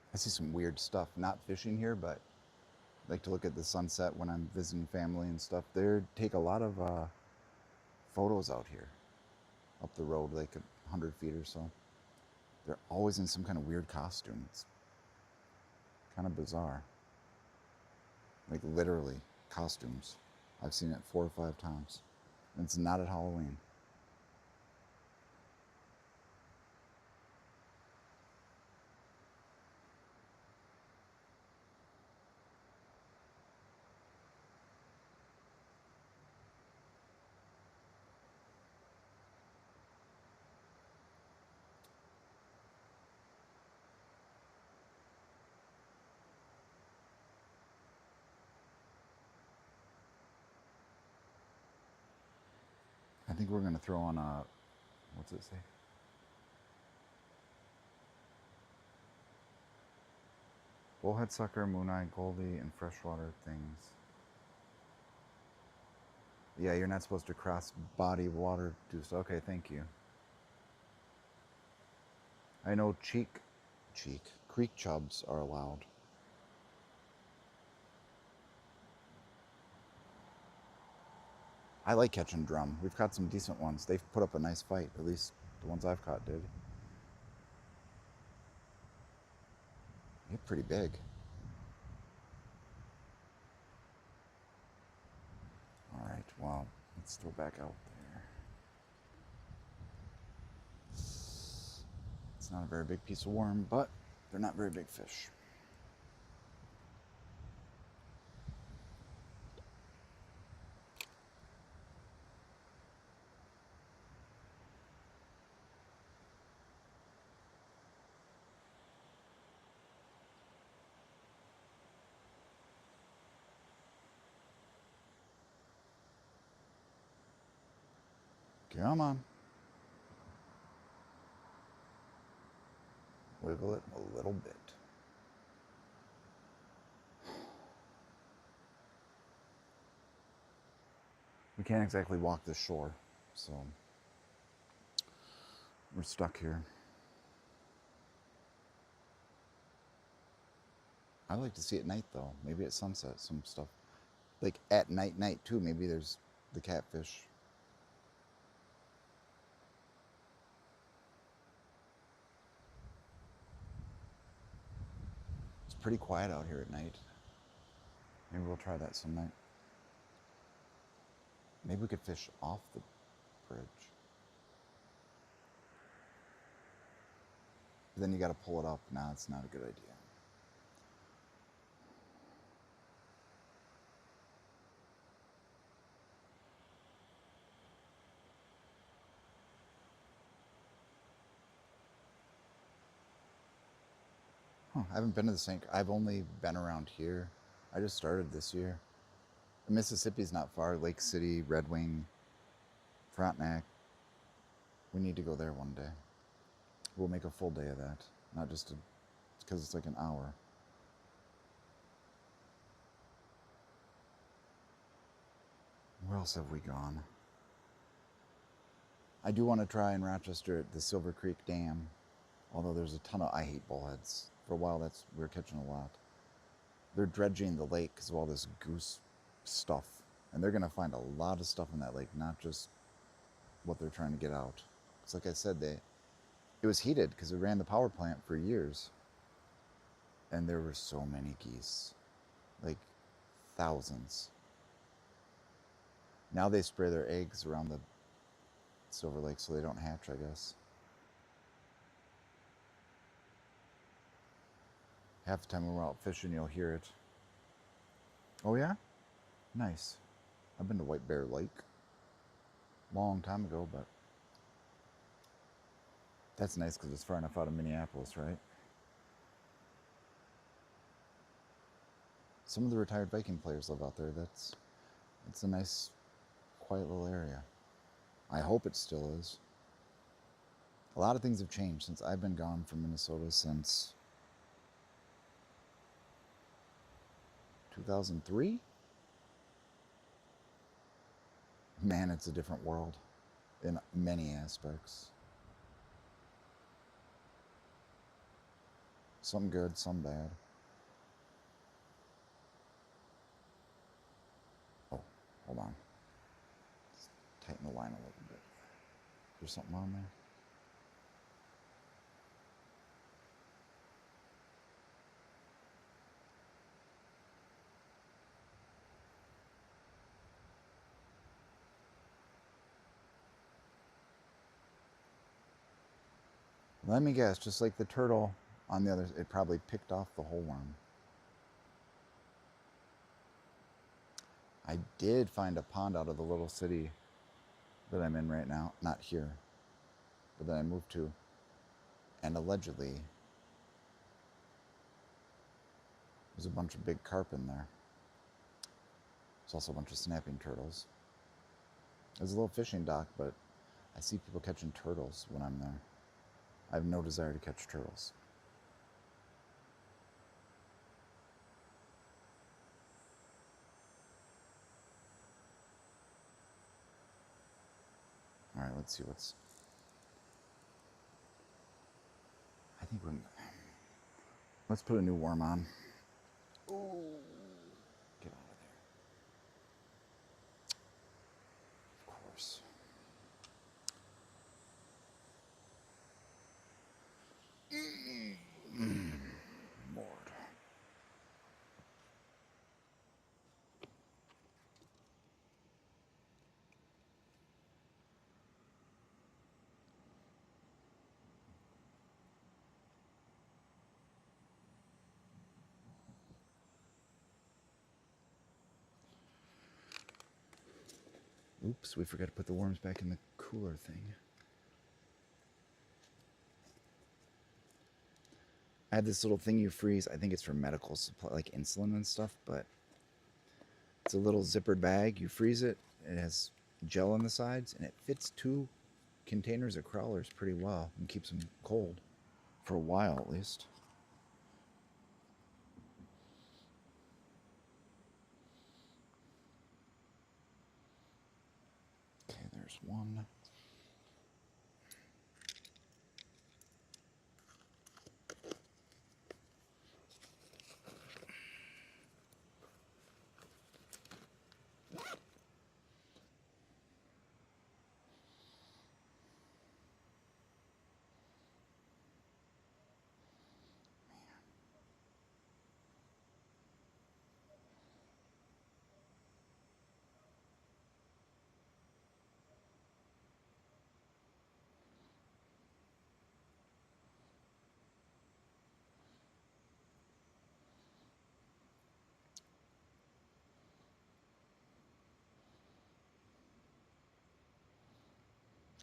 I see some weird stuff. Not fishing here, but I like to look at the sunset when I'm visiting family and stuff. They take a lot of photos out here, up the road, like 100 feet or so. They're always in some kind of weird costume. It's kind of bizarre. Like literally costumes. I've seen it 4 or 5 times. And it's not at Halloween. we're going to throw on a, what's it say? Bullhead sucker, moon-eye, goldie, and freshwater things. Yeah, you're not supposed to cross body water do so. Okay, thank you. I know creek chubs are allowed. I like catching drum. We've caught some decent ones. They've put up a nice fight. At least the ones I've caught did. They're pretty big. All right, well, let's throw back out there. It's not a very big piece of worm, but they're not very big fish. Come on. Wiggle it a little bit. We can't exactly walk the shore, so we're stuck here. I like to see at night though. Maybe at sunset, some stuff. Like at night too. Maybe there's the catfish. It's pretty quiet out here at night. Maybe we'll try that some night. Maybe we could fish off the bridge. But then you got to pull it up. Nah, it's not a good idea. Huh, I haven't been to the St. I've only been around here. I just started this year. Mississippi's not far. Lake City, Red Wing, Frontenac. We need to go there one day. We'll make a full day of that. Not just because it's like an hour. Where else have we gone? I do want to try in Rochester at the Silver Creek Dam. Although there's a ton of, I hate bullheads. For a while, we were catching a lot. They're dredging the lake because of all this goose stuff. And they're going to find a lot of stuff in that lake, not just what they're trying to get out. Because like I said, it was heated because it ran the power plant for years. And there were so many geese. Like thousands. Now they spray their eggs around the Silver Lake so they don't hatch, I guess. Half the time when we're out fishing, you'll hear it. Oh yeah? Nice. I've been to White Bear Lake. Long time ago, but that's nice because it's far enough out of Minneapolis, right? Some of the retired Viking players live out there. It's a nice, quiet little area. I hope it still is. A lot of things have changed since I've been gone from Minnesota since 2003? Man, it's a different world in many aspects. Some good, some bad. Oh, hold on. Let's tighten the line a little bit. There's something on there? Let me guess, just like the turtle on the other, it probably picked off the whole worm. I did find a pond out of the little city that I'm in right now. Not here, but that I moved to. And allegedly, there's a bunch of big carp in there. There's also a bunch of snapping turtles. There's a little fishing dock, but I see people catching turtles when I'm there. I have no desire to catch turtles. All right, let's see what's... I think we're... Let's put a new worm on. Ooh. Get out of there. Of course. Lord. Oops, we forgot to put the worms back in the cooler thing. I had this little thing you freeze. I think it's for medical supply, like insulin and stuff, but it's a little zippered bag. You freeze it. It has gel on the sides, and it fits 2 containers of crawlers pretty well and keeps them cold for a while at least. Okay, there's one.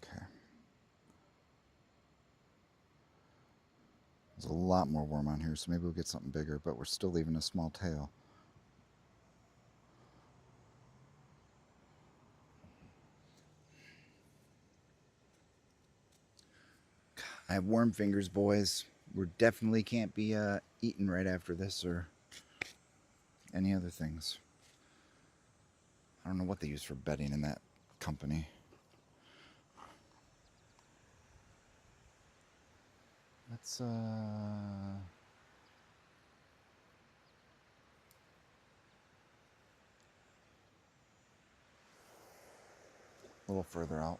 Okay. There's a lot more worm on here, so maybe we'll get something bigger, but we're still leaving a small tail. I have worm fingers, boys. We definitely can't be eating right after this or any other things. I don't know what they use for bedding in that company. Let's, a little further out.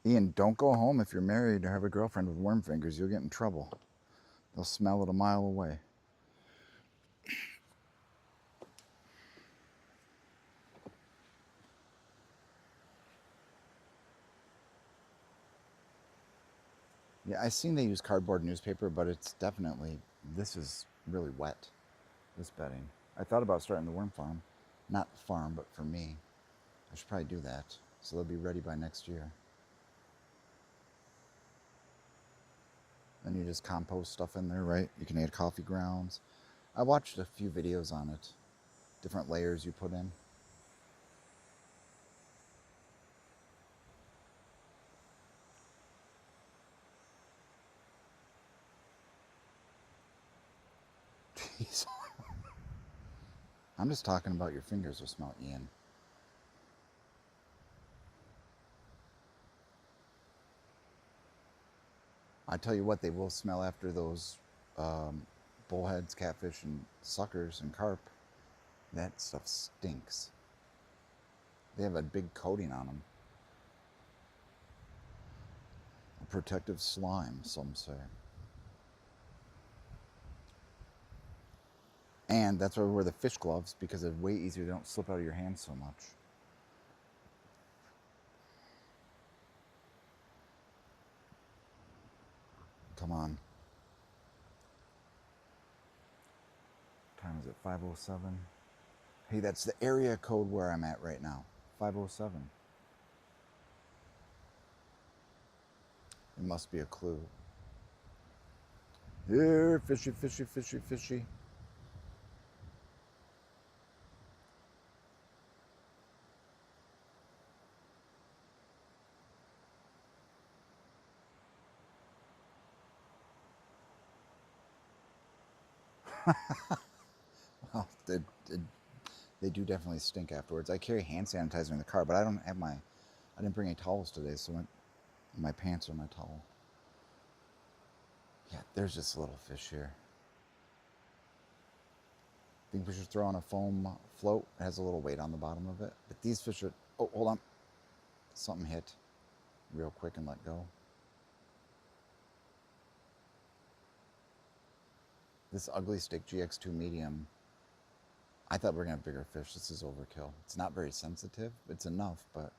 Ian, don't go home if you're married or have a girlfriend with worm fingers. You'll get in trouble. They'll smell it a mile away. Yeah, I've seen they use cardboard newspaper, but it's definitely, this is really wet, this bedding. I thought about starting the worm farm. Not the farm, but for me. I should probably do that, so they'll be ready by next year. Then you just compost stuff in there, right? You can add coffee grounds. I watched a few videos on it. Different layers you put in. Jeez. I'm just talking about your fingers will smell, Ian. I tell you what, they will smell after those bullheads, catfish, and suckers and carp. That stuff stinks. They have a big coating on them. A protective slime, some say. And that's why we wear the fish gloves, because it's way easier. They don't slip out of your hands so much. Come on. What time is it? 5:07. Hey, that's the area code where I'm at right now. 5:07. It must be a clue. Here, fishy, fishy, fishy, fishy. Well, they do definitely stink afterwards. I carry hand sanitizer in the car, but I didn't bring any towels today, so my pants are my towel. Yeah, there's just a little fish here. Think we should throw on a foam float. It has a little weight on the bottom of it. But these fish are... Oh, hold on. Something hit real quick and let go. This ugly stick GX2 medium, I thought we were going to have bigger fish. This is overkill. It's not very sensitive. It's enough, but...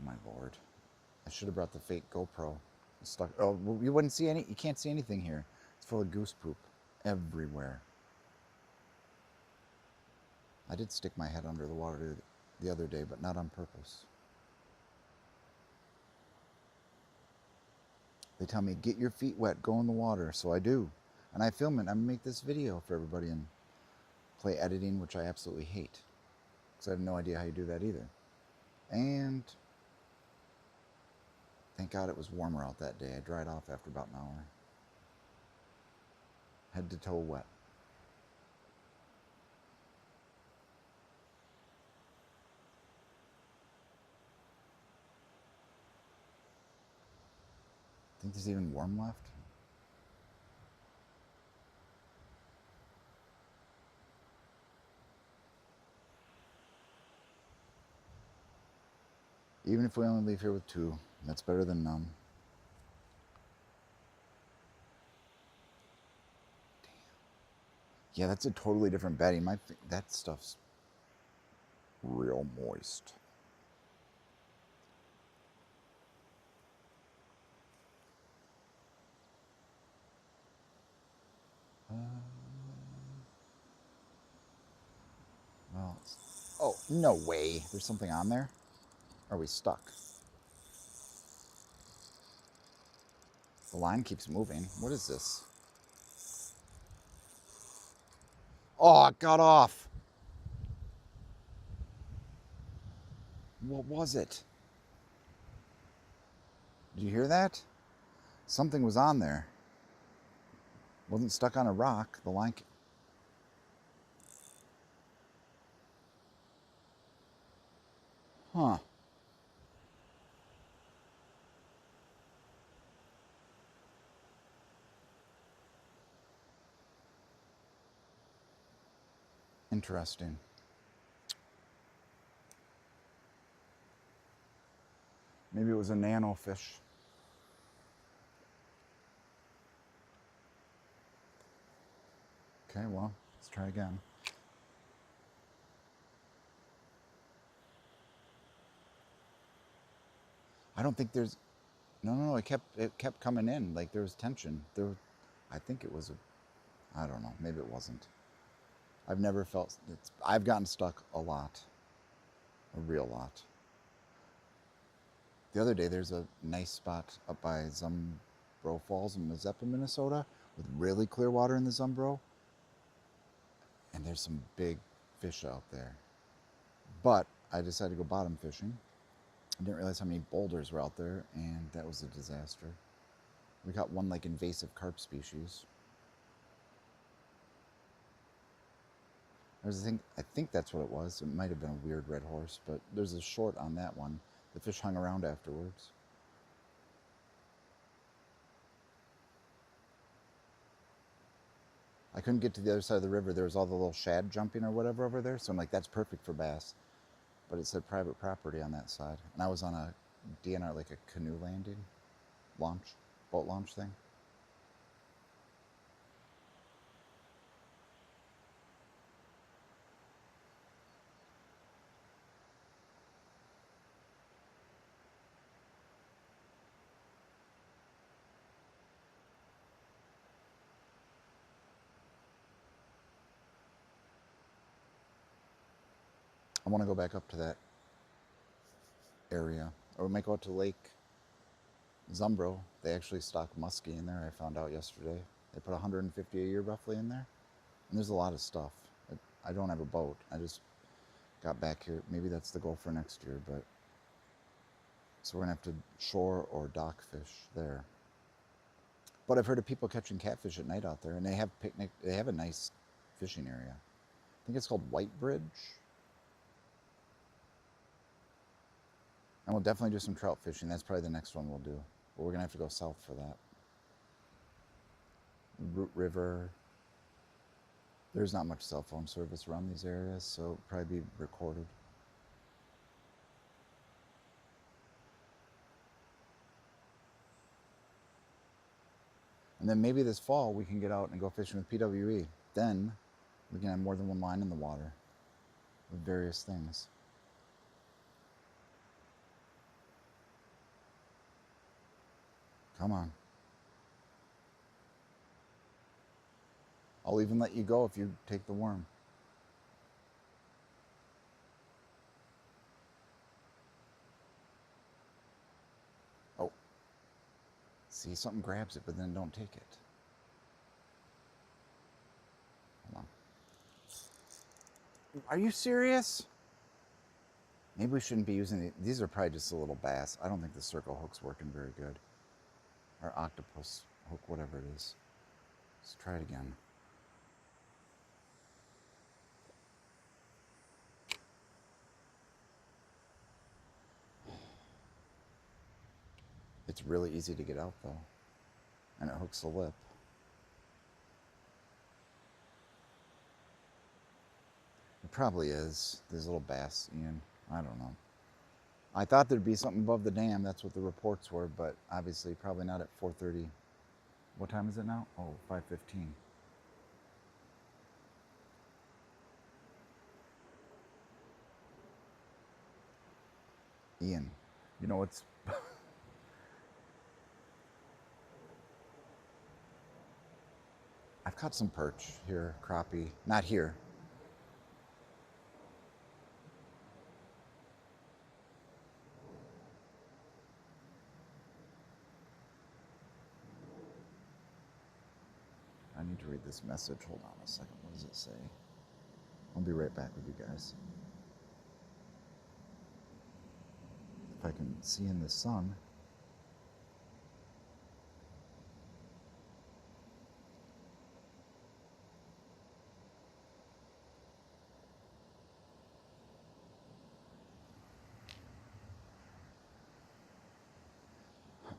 My lord. I should have brought the fake GoPro. It's stuck. Oh, you wouldn't see any... You can't see anything here. It's full of goose poop everywhere. I did stick my head under the water the other day, but not on purpose. They tell me, get your feet wet, go in the water. So I do. And I film it. I'm going to make this video for everybody and play editing, which I absolutely hate. Because I have no idea how you do that either. And thank God it was warmer out that day. I dried off after about an hour. Head to toe wet. Think there's even worm left? Even if we only leave here with 2, that's better than none. Damn. Yeah, that's a totally different bedding. That stuff's real moist. Well, oh, no way. There's something on there? Or are we stuck? The line keeps moving. What is this? Oh, it got off. What was it? Did you hear that? Something was on there. Wasn't stuck on a rock. The line... Huh. Interesting. Maybe it was a nano fish. Okay, well, let's try again. I don't think there's... No, it kept coming in. Like, there was tension. I think it was I don't know. Maybe it wasn't. I've never felt... I've gotten stuck a lot. A real lot. The other day, there's a nice spot up by Zumbro Falls in Mazeppa, Minnesota, with really clear water in the Zumbro. And there's some big fish out there. But I decided to go bottom fishing. I didn't realize how many boulders were out there, and that was a disaster. We caught one like invasive carp species. There's a thing, I think that's what it was. It might have been a weird red horse, but there's a short on that one. The fish hung around afterwards. I couldn't get to the other side of the river. There was all the little shad jumping or whatever over there. So I'm like, that's perfect for bass. But it said private property on that side. And I was on a DNR, like a canoe landing, boat launch thing. I want to go back up to that area. Or we might go out to Lake Zumbro. They actually stock muskie in there. I found out yesterday. They put 150 a year roughly in there. And there's a lot of stuff. I don't have a boat. I just got back here. Maybe that's the goal for next year, but So we're going to have to shore or dock fish there. But I've heard of people catching catfish at night out there, and they have a nice fishing area. I think it's called White Bridge. And we'll definitely do some trout fishing. That's probably the next one we'll do. But we're going to have to go south for that. Root River. There's not much cell phone service around these areas, so it'll probably be recorded. And then maybe this fall we can get out and go fishing with PWE. Then we can have more than one line in the water with various things. Come on. I'll even let you go if you take the worm. Oh. See, something grabs it, but then don't take it. Hold on. Are you serious? Maybe we shouldn't be using these are probably just a little bass. I don't think the circle hook's working very good. Or octopus hook, whatever it is. Let's try it again. It's really easy to get out though. And it hooks the lip. It probably is. There's a little bass, Ian. I don't know. I thought there'd be something above the dam. That's what the reports were, but obviously probably not at 4:30. What time is it now? Oh, 5:15. Ian, you know what's... I've caught some perch here, crappie. Not here. I need to read this message. Hold on a second. What does it say? I'll be right back with you guys. If I can see in the sun.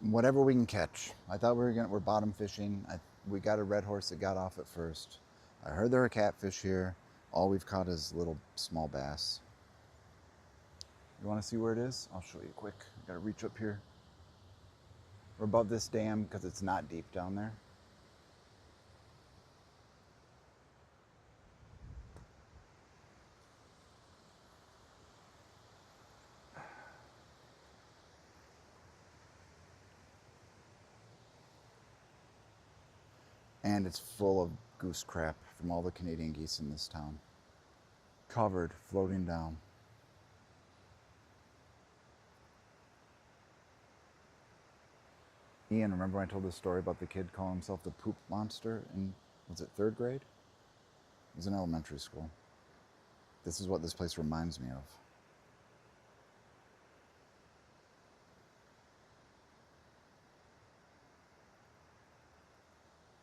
Whatever we can catch. I thought we're bottom fishing. We got a red horse that got off at first. I heard there are catfish here. All we've caught is little small bass. You want to see where it is? I'll show you quick. Got to reach up here. We're above this dam because it's not deep down there. And it's full of goose crap from all the Canadian geese in this town. Covered, floating down. Ian, remember when I told this story about the kid calling himself the poop monster in, was it 3rd grade? It was in elementary school. This is what this place reminds me of.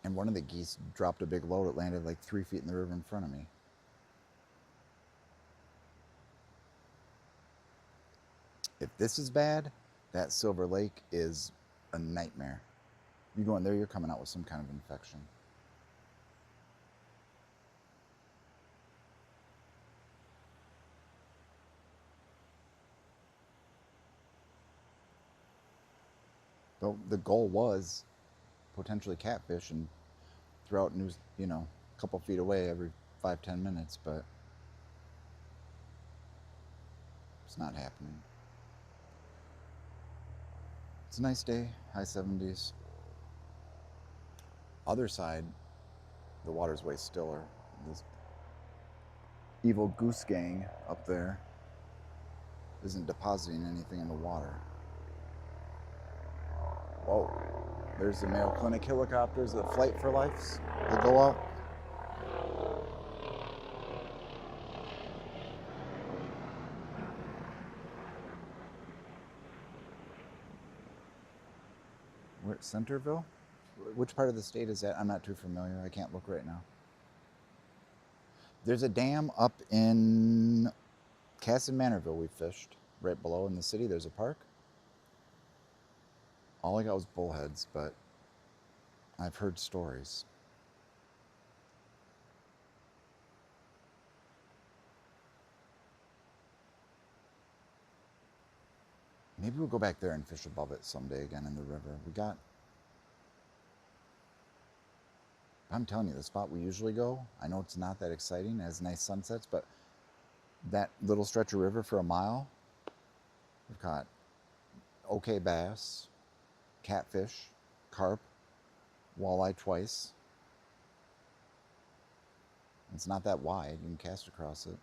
And one of the geese dropped a big load. It landed like 3 feet in the river in front of me. If this is bad, that Silver Lake is a nightmare. You go in there, you're coming out with some kind of infection. So the goal was potentially catfish and throughout news, a couple feet away every 5-10 minutes, but it's not happening. It's a nice day, high 70s. Other side, the water's way stiller. This evil goose gang up there isn't depositing anything in the water. Whoa, there's the Mayo Clinic helicopters, the Flight for Lives that go out. Centerville? Which part of the state is that? I'm not too familiar. I can't look right now. There's a dam up in Casson Manorville we fished. Right below in the city, there's a park. All I got was bullheads, but I've heard stories. Maybe we'll go back there and fish above it someday again in the river. I'm telling you, the spot we usually go, I know it's not that exciting, it has nice sunsets, but that little stretch of river for a mile, we've caught okay bass, catfish, carp, walleye twice. It's not that wide, you can cast across it.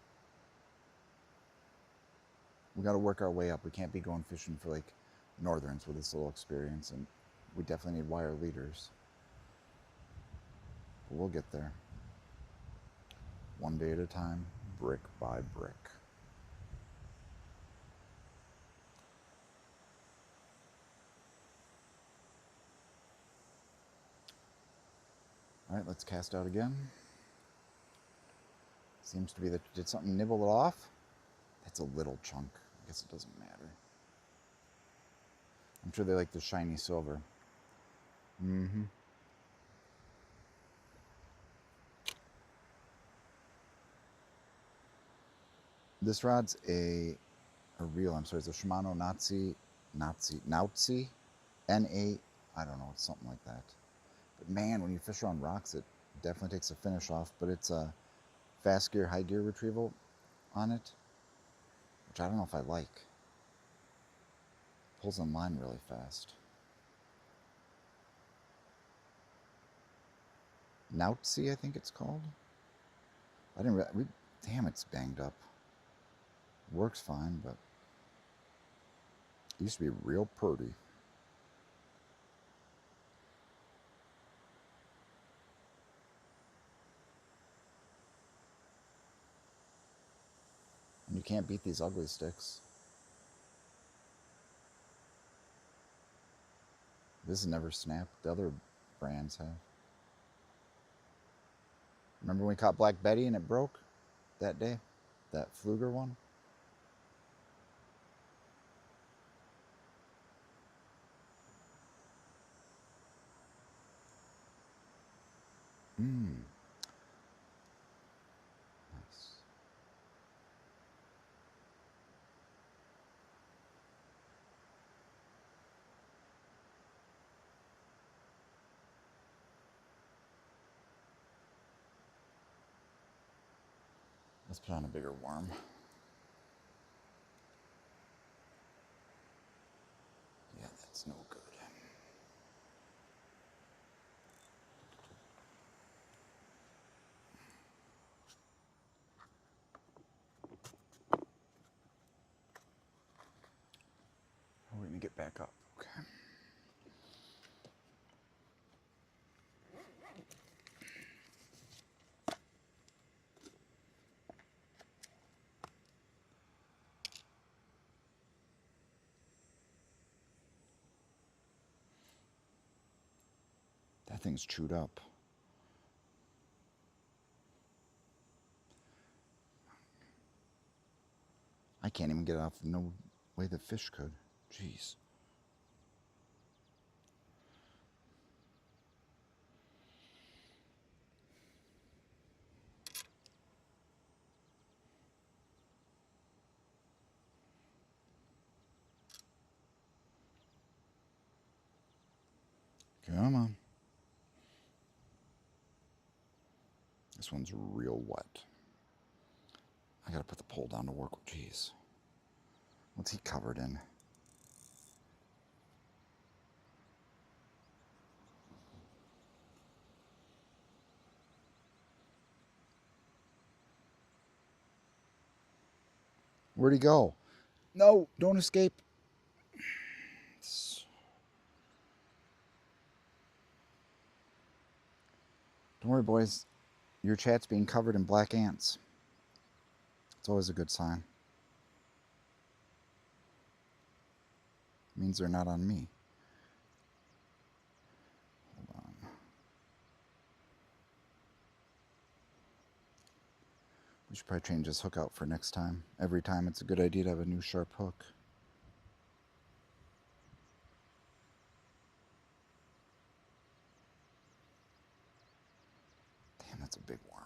We got to work our way up. We can't be going fishing for like northerns with this little experience, and we definitely need wire leaders. But we'll get there. One day at a time, brick by brick. All right, let's cast out again. Seems to be that, did something nibble it off? That's a little chunk. I guess it doesn't matter. I'm sure they like the shiny silver. Mm-hmm. This rod's a reel, I'm sorry, it's a Shimano Nazi, N8, I don't know, it's something like that. But man, when you fish around rocks, it definitely takes the finish off, but it's a fast gear, high gear retrieval on it, which I don't know if I like. Pulls on line really fast. Nautzi, I think it's called. I didn't really, damn, it's banged up. Works fine, but it used to be real purty. And you can't beat these ugly sticks. This has never snapped. The other brands have. Remember when we caught Black Betty and it broke that day? That Fluger one? Nice. Let's put on a bigger worm. Yeah, that's no good. We're going to get back up. Okay. That thing's chewed up. I can't even get it off. No way the fish could. Jeez. Come on. This one's real wet. I gotta put the pole down to work with. Jeez. What's he covered in? Where'd he go? No, don't escape. Don't worry, boys. Your chat's being covered in black ants. It's always a good sign. It means they're not on me. We should probably change this hook out for next time. Every time it's a good idea to have a new sharp hook. Damn, that's a big worm.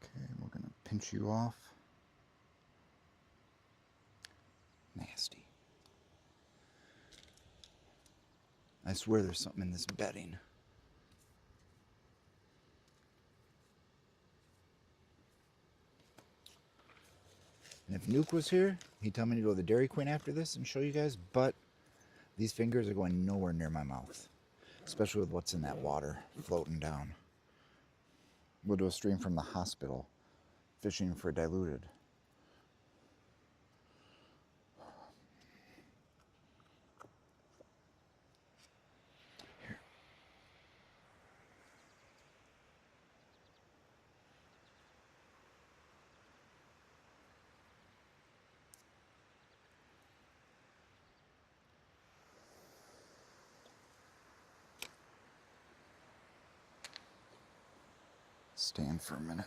Okay, we're going to pinch you off. Nasty. I swear there's something in this bedding. And if Nuke was here, he'd tell me to go to the Dairy Queen after this and show you guys, but these fingers are going nowhere near my mouth, especially with what's in that water floating down. We'll do a stream from the hospital, fishing for diluted. Here. Stand for a minute.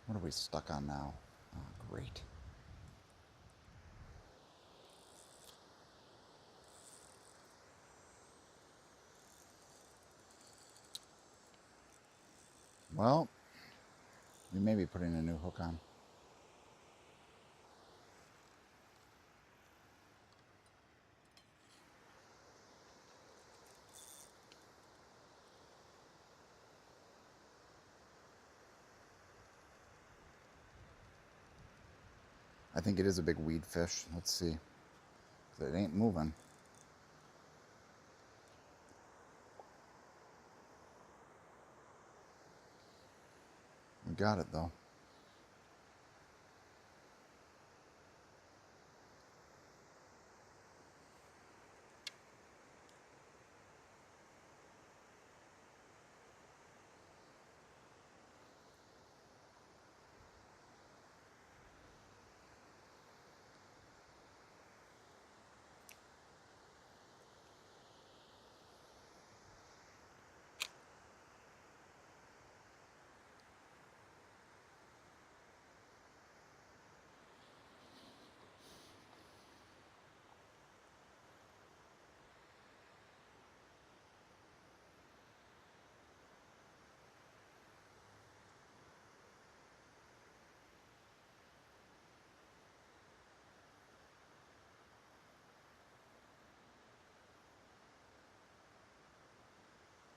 What are we stuck on now? Oh, great. Well, we may be putting a new hook on. I think it is a big weed fish. Let's see. It ain't moving. We got it though.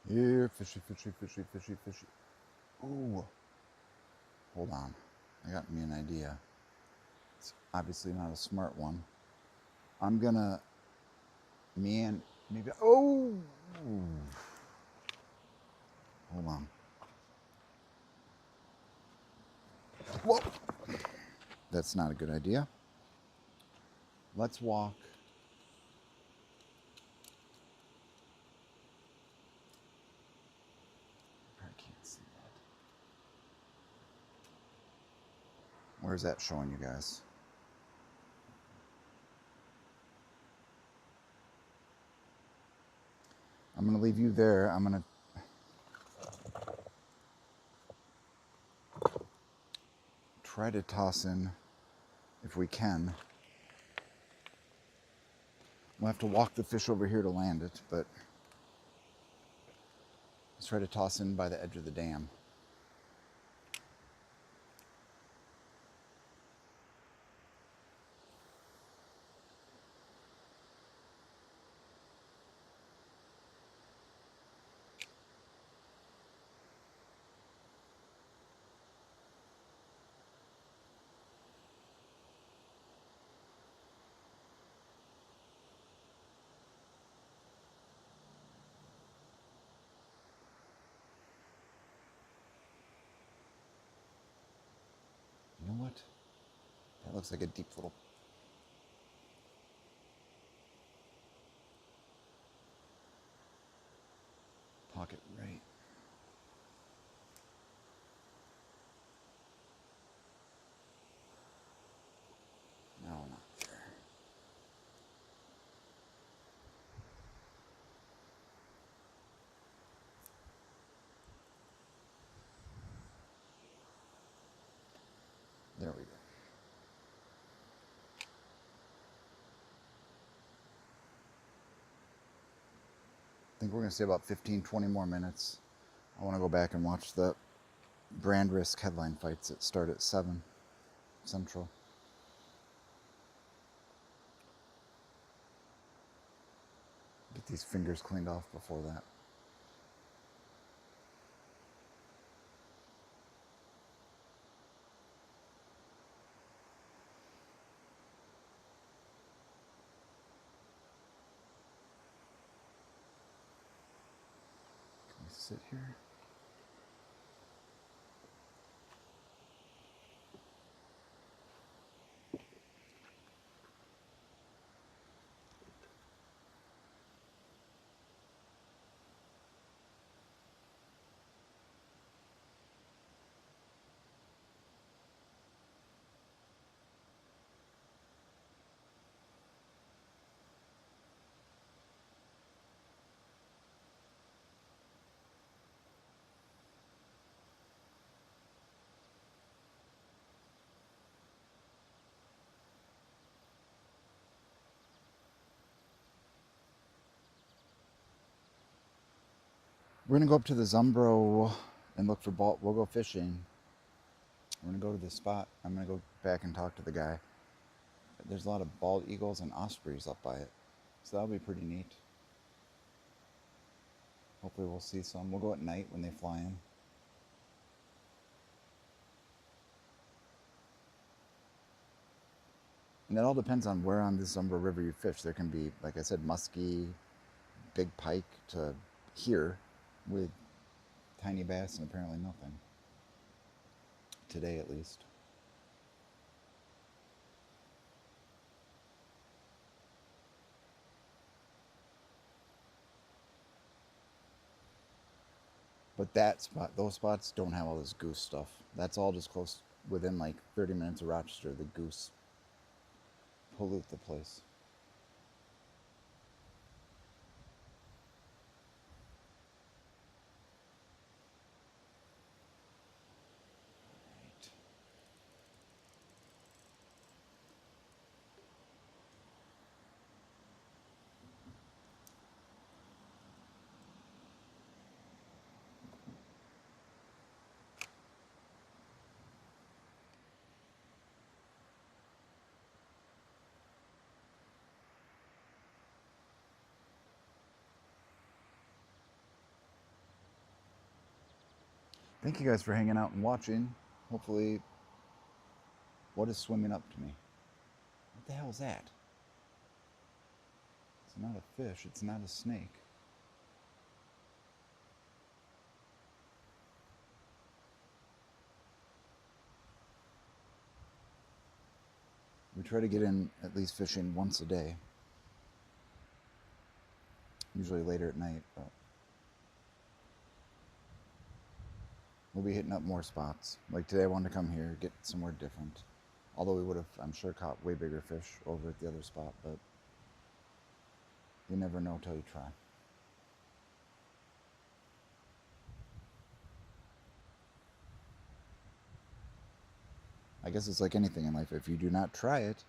Here, fishy, fishy, fishy, fishy, fishy. Ooh. Hold on. I got me an idea. It's obviously not a smart one. I'm gonna maybe. Oh! Hold on. Whoa! That's not a good idea. Let's walk. I can't see that. Where's that showing you guys? I'm going to leave you there. I'm going to try to toss in, if we can. We'll have to walk the fish over here to land it, but let's try to toss in by the edge of the dam. That looks like a deep little pocket, right? No, not there. There we go. I think we're going to stay about 15, 20 more minutes. I want to go back and watch the brand risk headline fights that start at 7 Central. Get these fingers cleaned off before that. Can we sit here? We're going to go up to the Zumbro and look for ball. We'll go fishing. We're going to go to this spot. I'm going to go back and talk to the guy. There's a lot of bald eagles and ospreys up by it. So that'll be pretty neat. Hopefully we'll see some. We'll go at night when they fly in. And it all depends on where on the Zumbro River you fish. There can be, like I said, muskie, big pike to here with tiny bass and apparently nothing. Today at least. But that spot, those spots don't have all this goose stuff. That's all just close, within like 30 minutes of Rochester. The goose pollute the place. Right. Thank you guys for hanging out and watching. Hopefully, what is swimming up to me? What the hell is that? It's not a fish. It's not a snake. We try to get in at least fishing once a day. Usually later at night, but we'll be hitting up more spots. Like today I wanted to come here, get somewhere different. Although we would have, I'm sure, caught way bigger fish over at the other spot, but you never know till you try. I guess it's like anything in life. If you do not try it,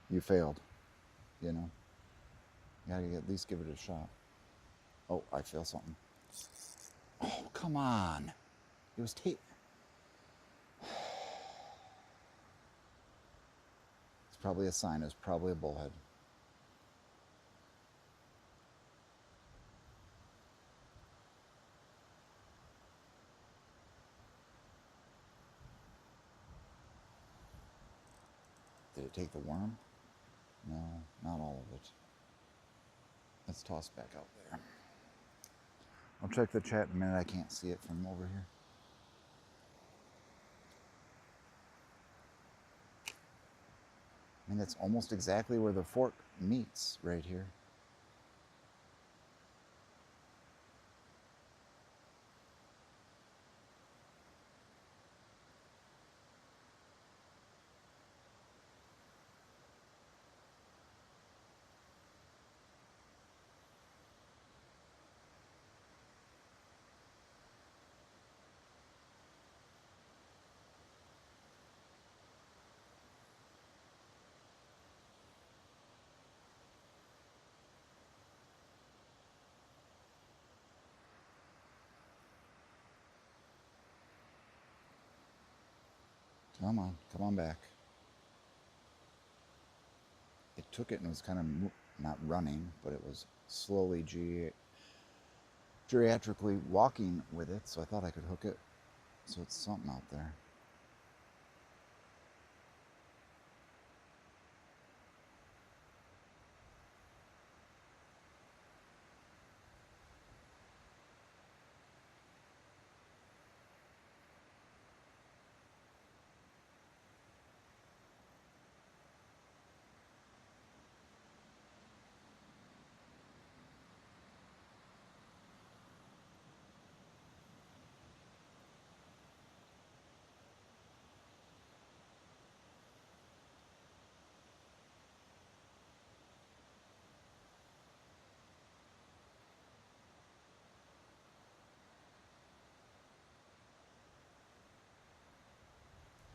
you failed. You know? You gotta at least give it a shot. Oh, I feel something. Oh, come on. It was It's probably a sign. It was probably a bullhead. Did it take the worm? No, not all of it. Let's toss back out there. I'll check the chat in a minute. I can't see it from over here. I mean, that's almost exactly where the fork meets right here. Come on back. It took it and was kind of not running, but it was slowly geriatrically walking with it, so I thought I could hook it. So it's something out there.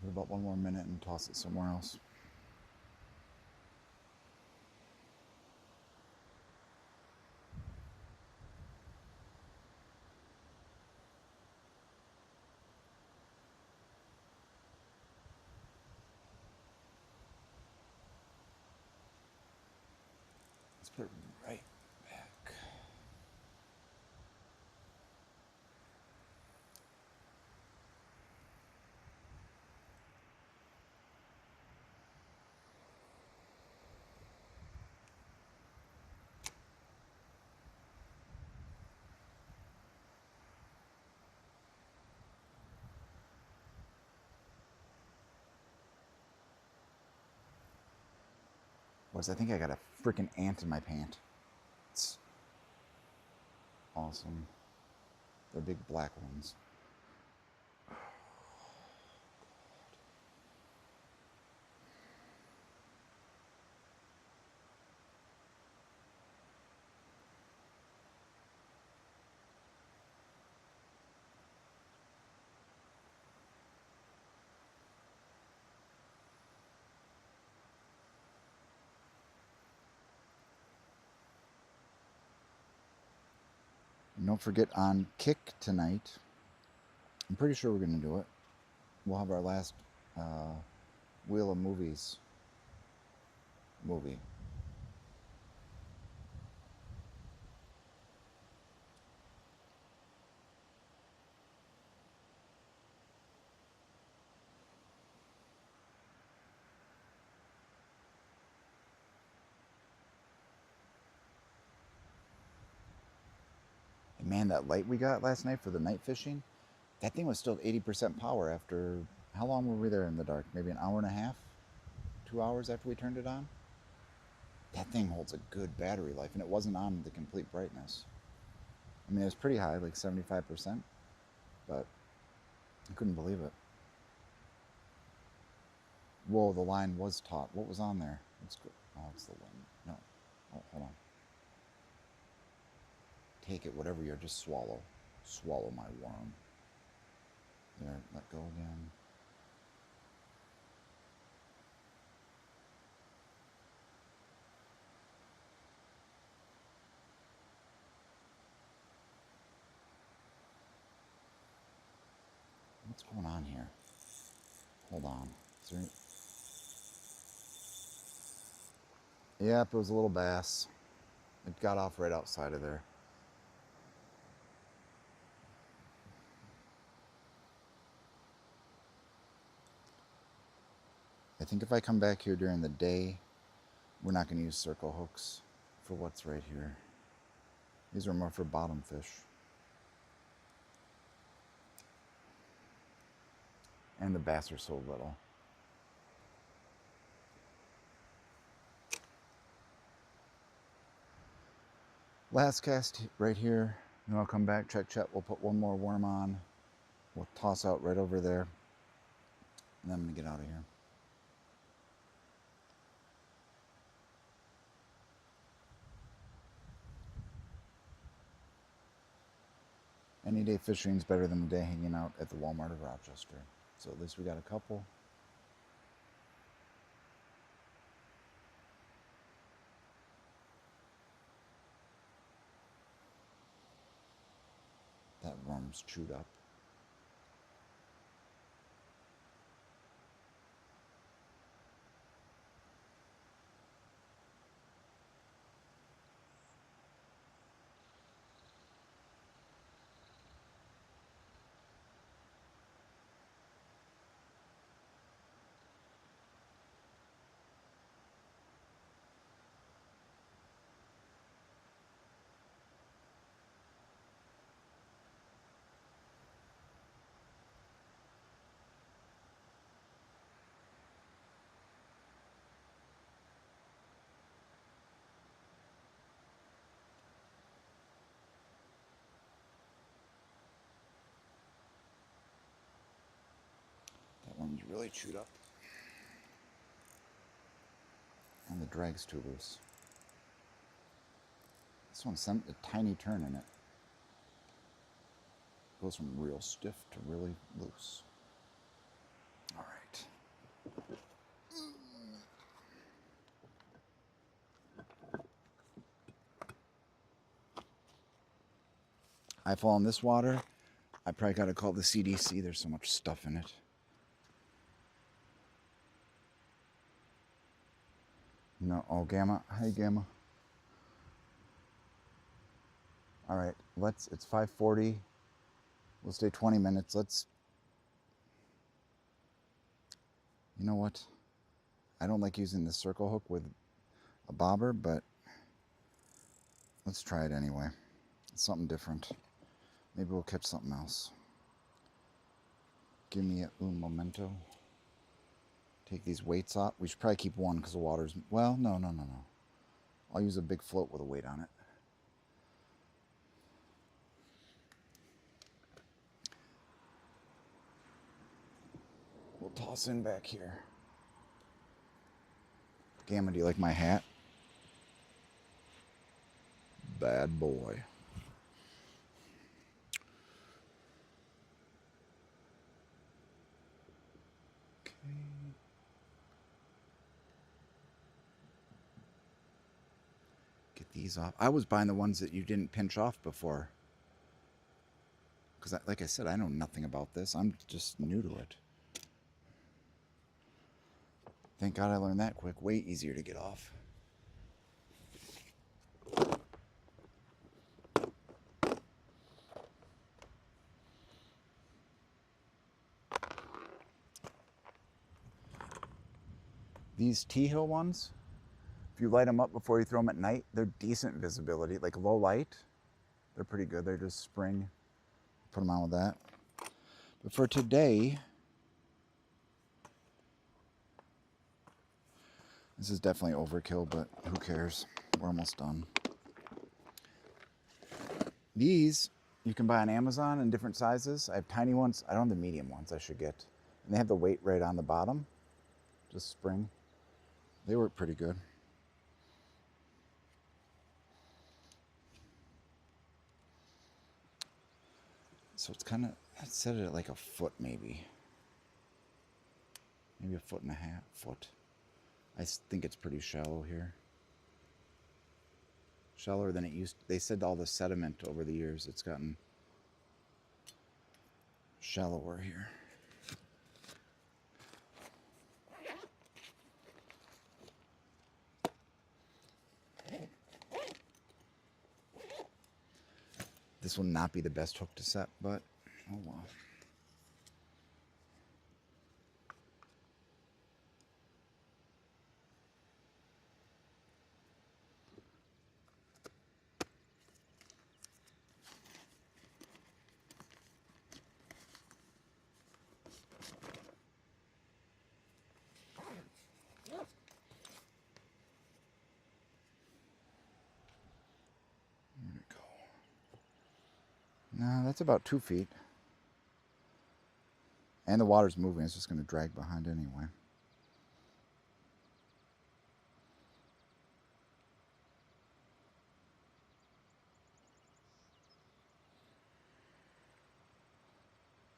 Give it about one more minute and toss it somewhere else. Let's put it right back. I think I got a freaking ant in my pant. It's awesome. They're big black ones. And don't forget on Kick tonight. I'm pretty sure we're going to do it. We'll have our last Wheel of Movies movie. And man, that light we got last night for the night fishing, that thing was still 80% power after, how long were we there in the dark? Maybe an hour and a half? 2 hours after we turned it on? That thing holds a good battery life, and it wasn't on the complete brightness. I mean, it was pretty high, like 75%, but I couldn't believe it. Whoa, the line was taut. What was on there? Let's go. Oh, it's the line. No. Oh, hold on. Take it, whatever you're, just swallow. Swallow my worm. There, let go again. What's going on here? Hold on. Is there... Yep, it was a little bass. It got off right outside of there. I think if I come back here during the day, we're not going to use circle hooks for what's right here. These are more for bottom fish. And the bass are so little. Last cast right here. Then I'll come back, check Chet. We'll put one more worm on. We'll toss out right over there. And then I'm going to get out of here. Any day fishing is better than a day hanging out at the Walmart of Rochester. So at least we got a couple. That worm's chewed up. That one's really chewed up. And the drag's too loose. This one's a tiny turn in it. Goes from real stiff to really loose. All right. I fall in this water. I probably got to call the CDC. There's so much stuff in it. No, oh, Gamma. Hi, Gamma. All right, it's 5:40. We'll stay 20 minutes. You know what? I don't like using the circle hook with a bobber, but let's try it anyway. It's something different. Maybe we'll catch something else. Give me un momento. Take these weights off. We should probably keep one because the water's... Well, no. I'll use a big float with a weight on it. We'll toss in back here. Gamma, do you like my hat? Bad boy. Okay. Get these off. I was buying the ones that you didn't pinch off before. Because, like I said, I know nothing about this. I'm just new to it. Thank God I learned that quick. Way easier to get off. These T-Hill ones, if you light them up before you throw them at night, they're decent visibility. Like low light, they're pretty good. They're just spring. Put them on with that. But for today, this is definitely overkill, but who cares? We're almost done. These you can buy on Amazon in different sizes. I have tiny ones. I don't have the medium ones I should get. And they have the weight right on the bottom. Just spring. They work pretty good. So it's kind of, I'd set it at like a foot maybe. Maybe a foot and a half. Foot. I think it's pretty shallow here. Shallower than it used to. They said all the sediment over the years, it's gotten shallower here. This will not be the best hook to set, but oh well. That's about 2 feet. And the water's moving. It's just going to drag behind anyway.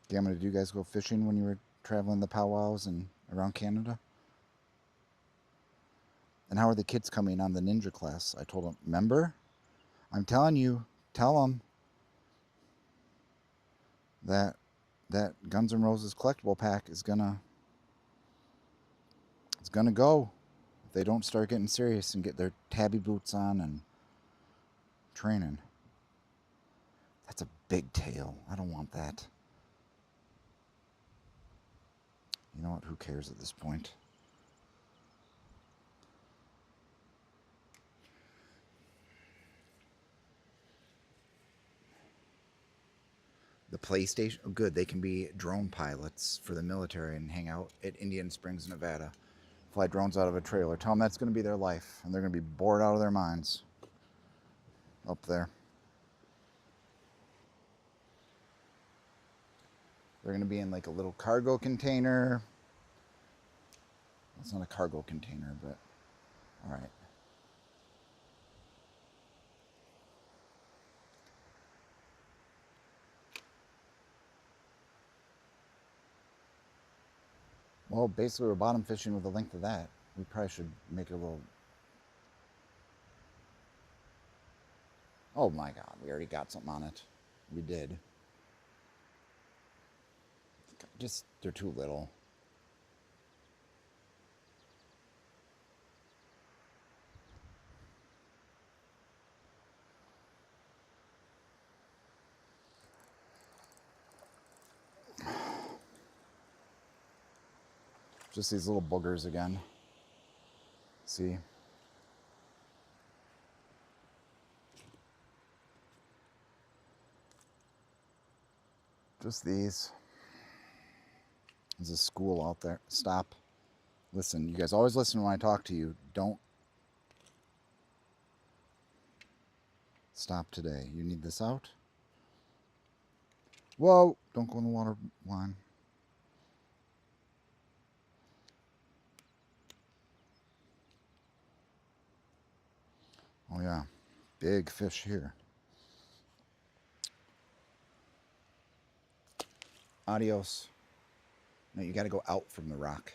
Gamma, did you guys go fishing when you were traveling the powwows and around Canada? And how are the kids coming on the ninja class? I told them, remember? I'm telling you, tell them that Guns N' Roses collectible pack is gonna go if they don't start getting serious and get their tabby boots on and training. That's a big tail. I don't want that. You know what? Who cares at this point? The PlayStation, oh, good. They can be drone pilots for the military and hang out at Indian Springs, Nevada. Fly drones out of a trailer. Tell them that's going to be their life, and they're going to be bored out of their minds up there. They're going to be in like a little cargo container. It's not a cargo container, but all right. Well, basically we're bottom fishing with the length of that. We probably should make a little... Oh my God, we already got something on it. We did. Just, they're too little. Just these little boogers again. See? Just these. There's a school out there. Stop. Listen, you guys always listen when I talk to you. Don't stop today. You need this out? Whoa! Don't go in the water line. Oh yeah, big fish here. Adios. No, you got to go out from the rock.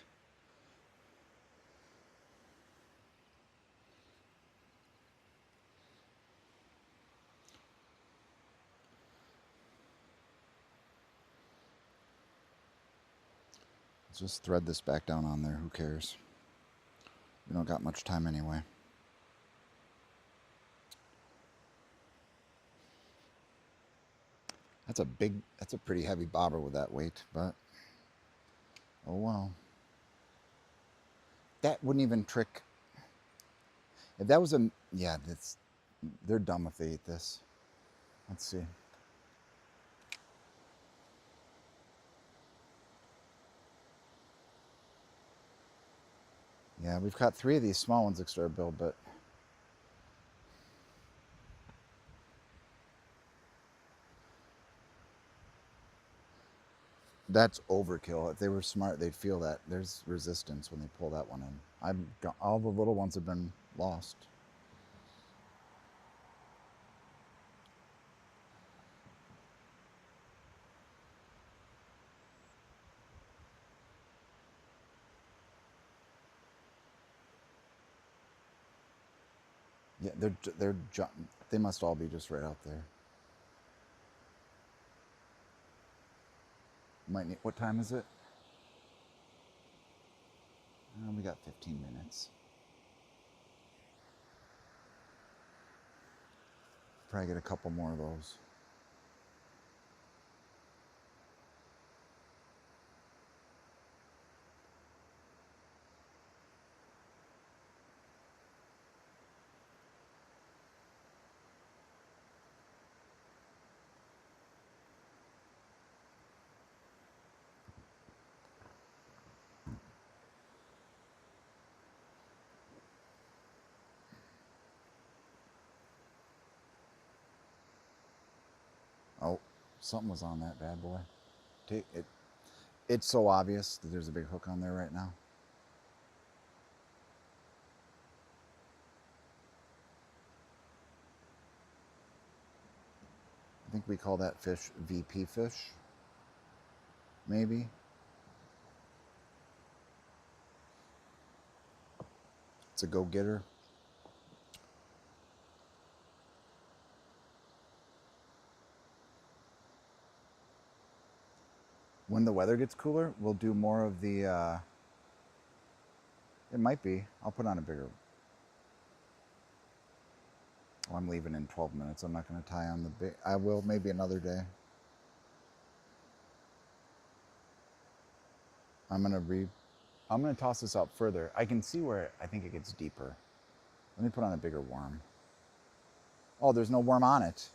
Let's just thread this back down on there. Who cares? We don't got much time anyway. That's a pretty heavy bobber with that weight, but oh well. That wouldn't even trick. If that was a, yeah, they're dumb if they eat this. Let's see. Yeah, we've got 3 of these small ones extra build, but that's overkill. If they were smart, they'd feel that there's resistance when they pull that one in. All the little ones have been lost. Yeah, they must all be just right out there. Might need, what time is it? We got 15 minutes. Probably get a couple more of those. Something was on that bad boy. Take it. It's so obvious that there's a big hook on there right now. I think we call that fish VP fish. Maybe. It's a go-getter. When the weather gets cooler, we'll do more of the, it might be. I'll put on a bigger. Oh, I'm leaving in 12 minutes. I'm not going to tie on the big. I will maybe another day. I'm going to toss this out further. I can see where I think it gets deeper. Let me put on a bigger worm. Oh, there's no worm on it.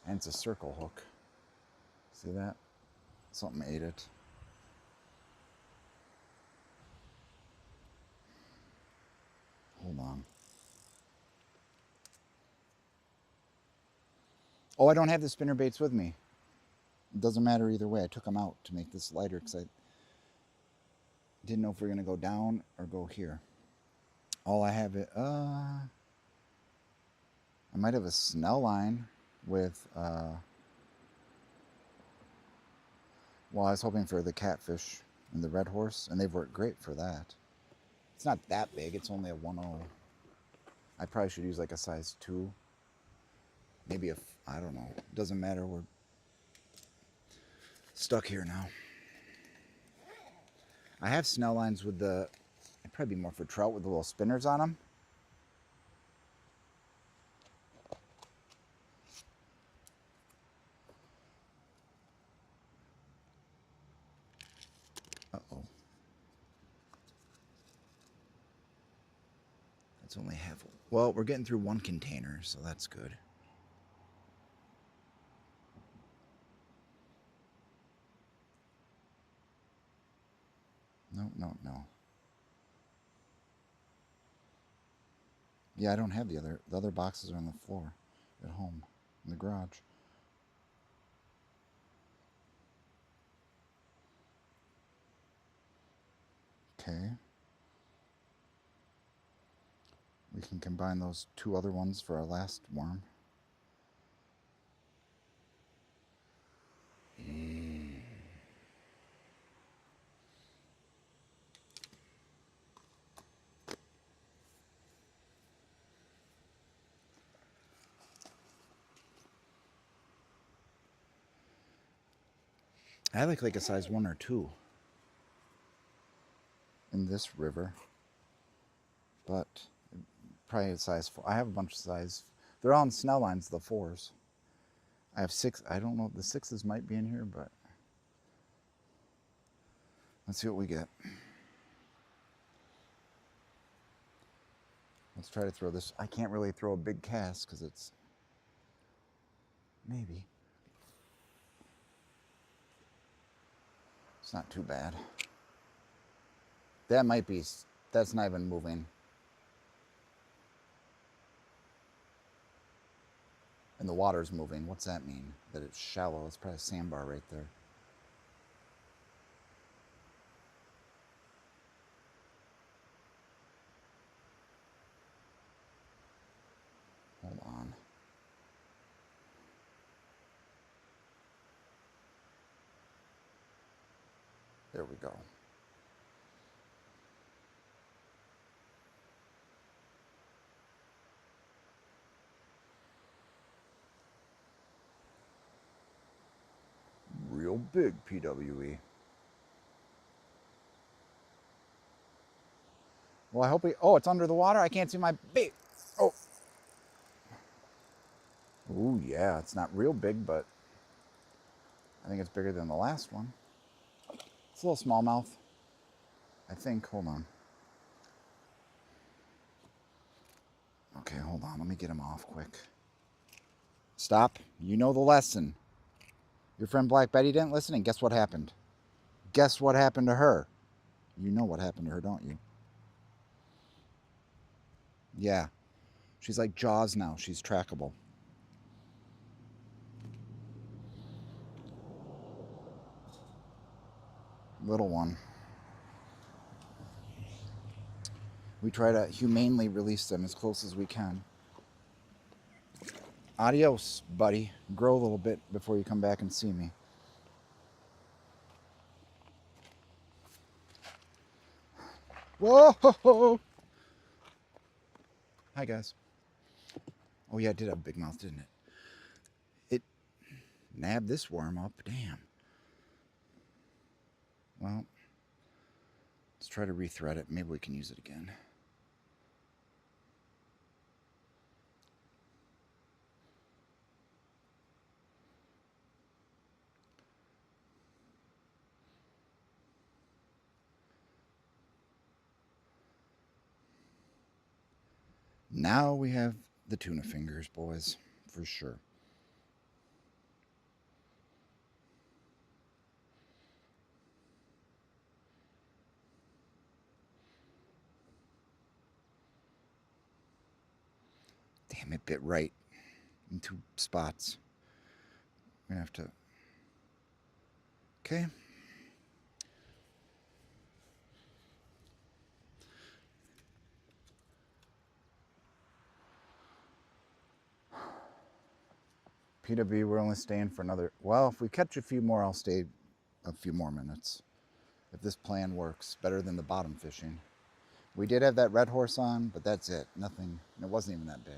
And it's a circle hook. See that? Something ate it. Hold on. Oh, I don't have the spinner baits with me. It doesn't matter either way. I took them out to make this lighter because I didn't know if we were going to go down or go here. All I have it, I might have a Snell line with, well, I was hoping for the catfish and the red horse, and they've worked great for that. It's not that big. It's only a 1.0. I probably should use like a size 2. Maybe a, I don't know. It doesn't matter. We're stuck here now. I have Snell lines with the, it'd probably be more for trout with the little spinners on them. Uh-oh. That's only half. Well, we're getting through one container, so that's good. No. Yeah, I don't have the other boxes are on the floor at home in the garage. Okay. We can combine those 2 other ones for our last worm. I like a size 1 or 2 in this river, but probably a size 4. I have a bunch of size. They're all in Snell lines, the 4s. I have 6. I don't know. The 6s might be in here, but let's see what we get. Let's try to throw this. I can't really throw a big cast because it's maybe. It's not too bad. That might be, that's not even moving. And the water's moving. What's that mean? That it's shallow. It's probably a sandbar right there. Hold on. There we go. Real big PWE. Well, I hope we, oh, it's under the water. I can't see my bait. Oh. Ooh, yeah, it's not real big, but I think it's bigger than the last one. It's a little smallmouth, I think. Hold on. Okay, hold on. Let me get him off quick. Stop. You know the lesson. Your friend Black Betty didn't listen, and guess what happened? Guess what happened to her? You know what happened to her, don't you? Yeah. She's like Jaws now. She's trackable. little one. We try to humanely release them as close as we can. Adios, buddy. Grow a little bit before you come back and see me. Whoa! Hi, guys. Oh, yeah, it did have a big mouth, didn't it? It nabbed this worm up. Damn. Well, let's try to rethread it. Maybe we can use it again. Now we have the tuna fingers, boys, for sure. Damn, it bit right in 2 spots. We're going to have to... Okay. PW, we're only staying for another... Well, if we catch a few more, I'll stay a few more minutes. If this plan works, better than the bottom fishing. We did have that red horse on, but that's it. Nothing... It wasn't even that big.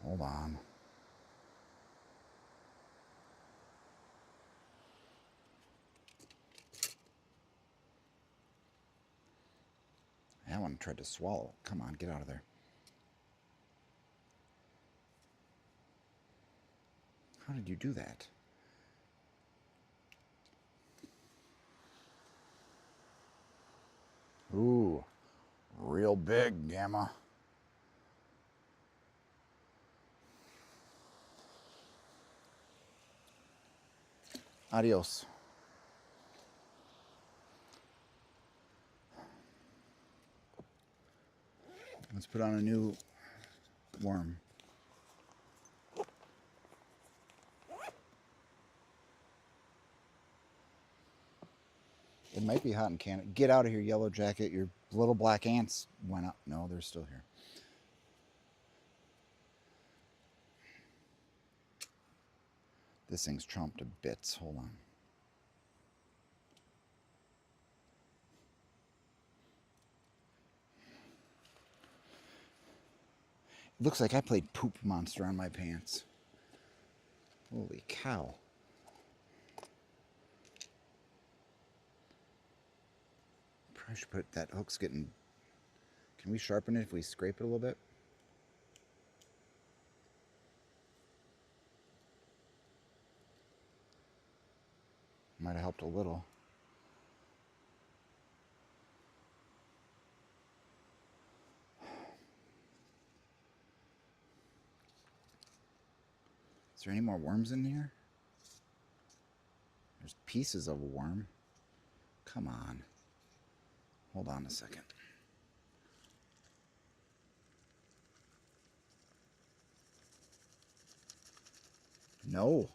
Hold on. That one tried to swallow. Come on, get out of there. How did you do that? Ooh, real big, Gamma. Adios. Let's put on a new worm. It might be hot in Canada. Get out of here, Yellow Jacket. Your little black ants went up. No, they're still here. This thing's chomped to bits. Hold on. It looks like I played Poop Monster on my pants. Holy cow. Probably should put that hook's getting... Can we sharpen it if we scrape it a little bit? Might have helped a little. Is there any more worms in here? There's pieces of a worm. Come on. Hold on a second. No.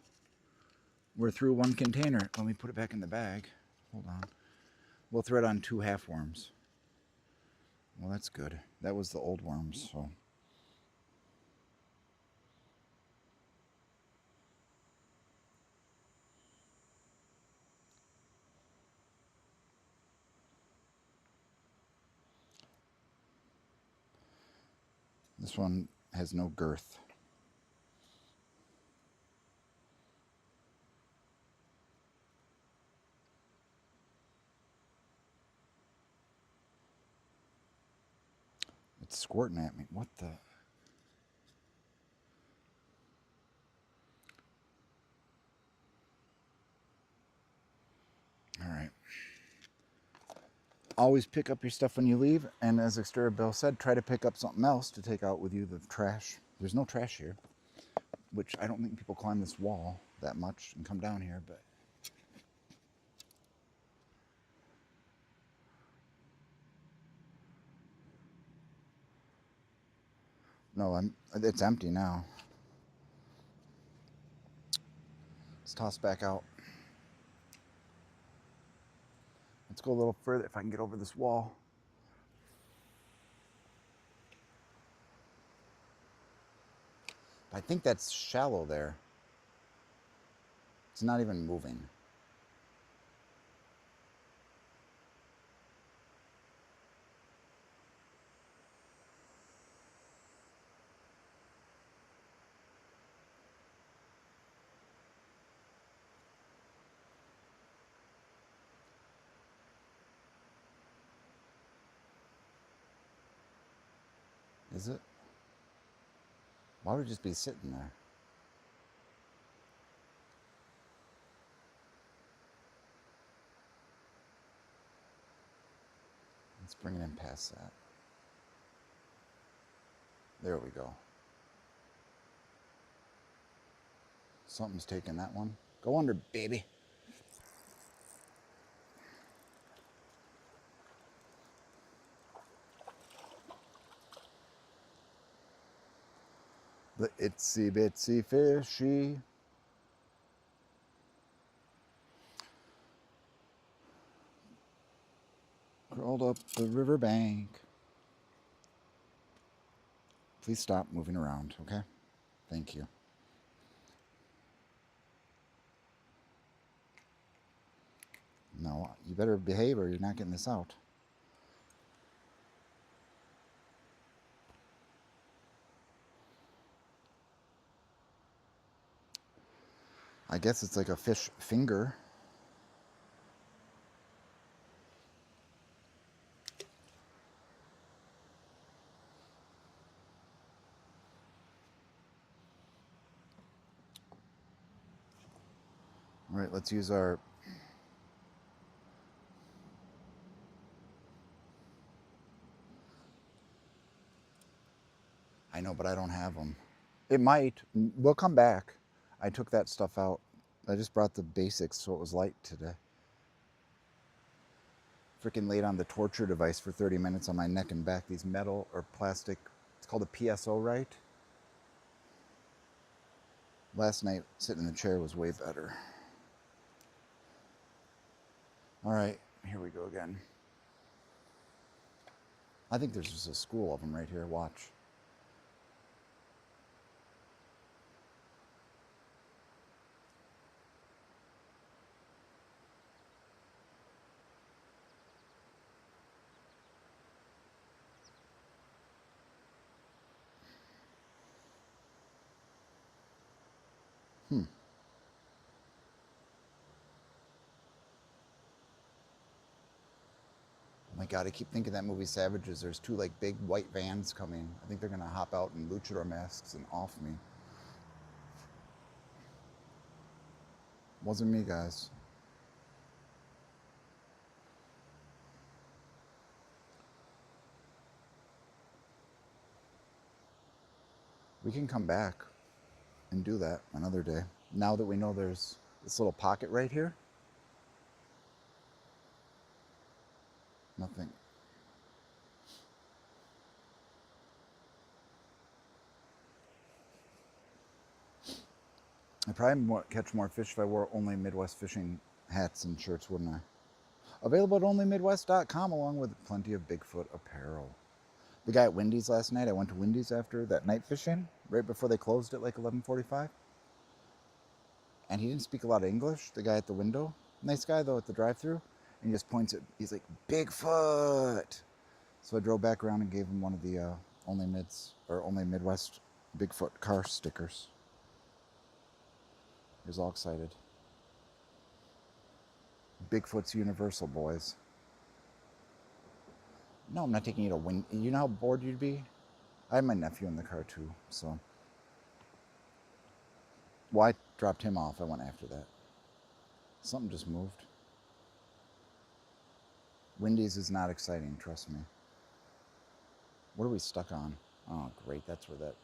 We're through one container. Let me put it back in the bag. Hold on. We'll thread on 2 half worms. Well, that's good. That was the old worms, so... This one has no girth. It's squirting at me. What the? All right. Always pick up your stuff when you leave, and as Exterior Bill said, try to pick up something else to take out with you, the trash. There's no trash here, which I don't think people climb this wall. that much and come down here, but no, it's empty now. Let's toss back out. Let's go a little further if I can get over this wall. I think that's shallow there. It's not even moving. Is it? Why would it just be sitting there? Let's bring it in past that. There we go. Something's taking that one. Go under, baby. The itsy bitsy fishy. Crawled up the riverbank. Please stop moving around, okay? Thank you. No, you better behave or you're not getting this out. I guess it's like a fish finger. All right, let's use our... I know, but I don't have them. It might. We'll come back. I took that stuff out. I just brought the basics so it was light today. Freaking laid on the torture device for 30 minutes on my neck and back. These metal or plastic, it's called a PSO, right? Last night, sitting in the chair was way better. All right, here we go again. I think there's just a school of them right here. Watch. Oh my God, I keep thinking that movie Savages, there's two like big white vans coming. I think they're gonna hop out in luchador masks and off me. Wasn't me, guys. We can come back and do that another day. Now that we know there's this little pocket right here. Nothing. I'd probably catch more fish if I wore only Midwest fishing hats and shirts, wouldn't I? Available at onlymidwest.com along with plenty of Bigfoot apparel. The guy at Wendy's last night, I went to Wendy's after that night fishing, right before they closed at like 11:45. And he didn't speak a lot of English, the guy at the window. Nice guy though at the drive-thru. And he just points at, he's like, Bigfoot! So I drove back around and gave him one of the Only Midwest Bigfoot car stickers. He was all excited. Bigfoot's universal, boys. No, I'm not taking you to win. You know how bored you'd be? I had my nephew in the car too, so. Well, I dropped him off. I went after that. Something just moved. Wendy's is not exciting, trust me. What are we stuck on? Oh, great. That's where that...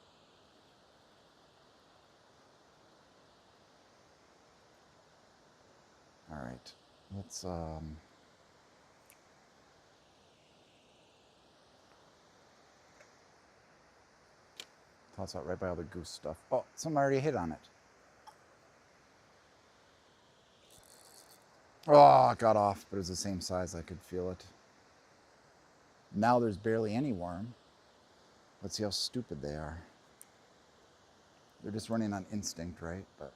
right, let's toss out right by all the goose stuff. Oh, someone already hit on it. Oh, it got off, but it was the same size. I could feel it. Now there's barely any worm. Let's see how stupid they are. They're just running on instinct, right? But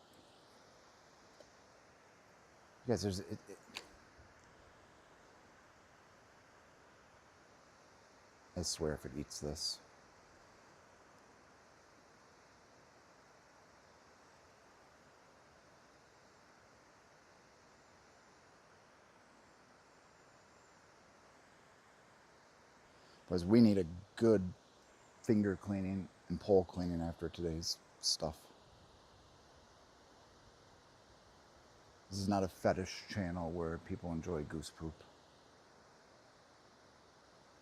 yes, there's I swear if it eats this. Because we need a good finger cleaning and pole cleaning after today's stuff. This is not a fetish channel where people enjoy goose poop.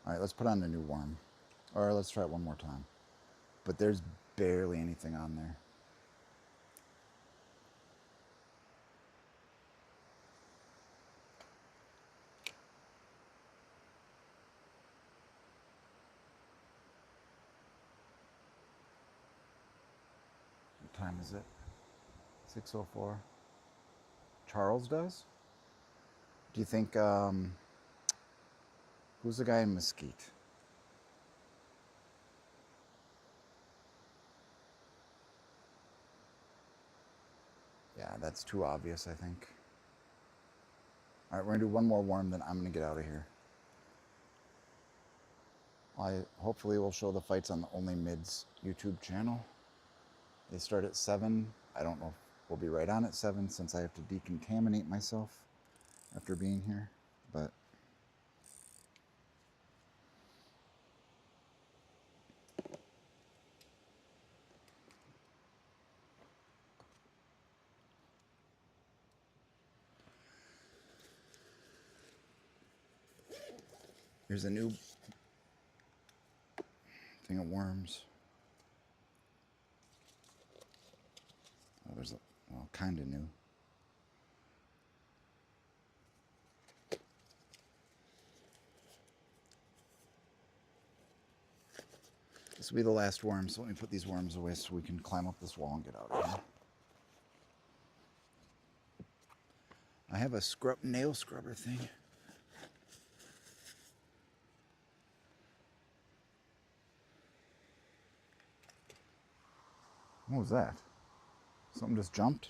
All right, let's put on a new worm. Or let's try it one more time. But there's barely anything on there. What time is it? 6:04. Charles does? Do you think, who's the guy in Mesquite? Yeah, that's too obvious, I think. All right, we're gonna do one more worm, then I'm gonna get out of here. I hopefully will show the fights on the Only Mids YouTube channel. They start at 7. I don't know if we'll be right on at 7 since I have to decontaminate myself after being here, but here's a new thing of worms. Oh, there's a, well, kind of new. This will be the last worm, so let me put these worms away so we can climb up this wall and get out of here. I have a nail scrubber thing. What was that? Something just jumped?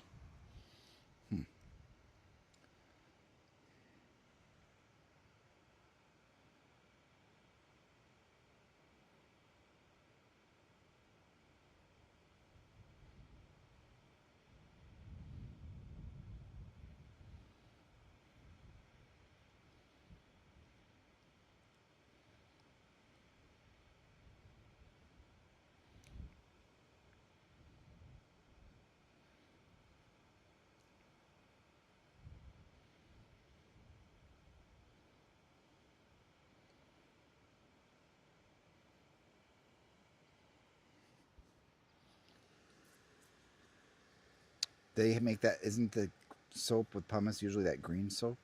They make that, isn't the soap with pumice usually that green soap?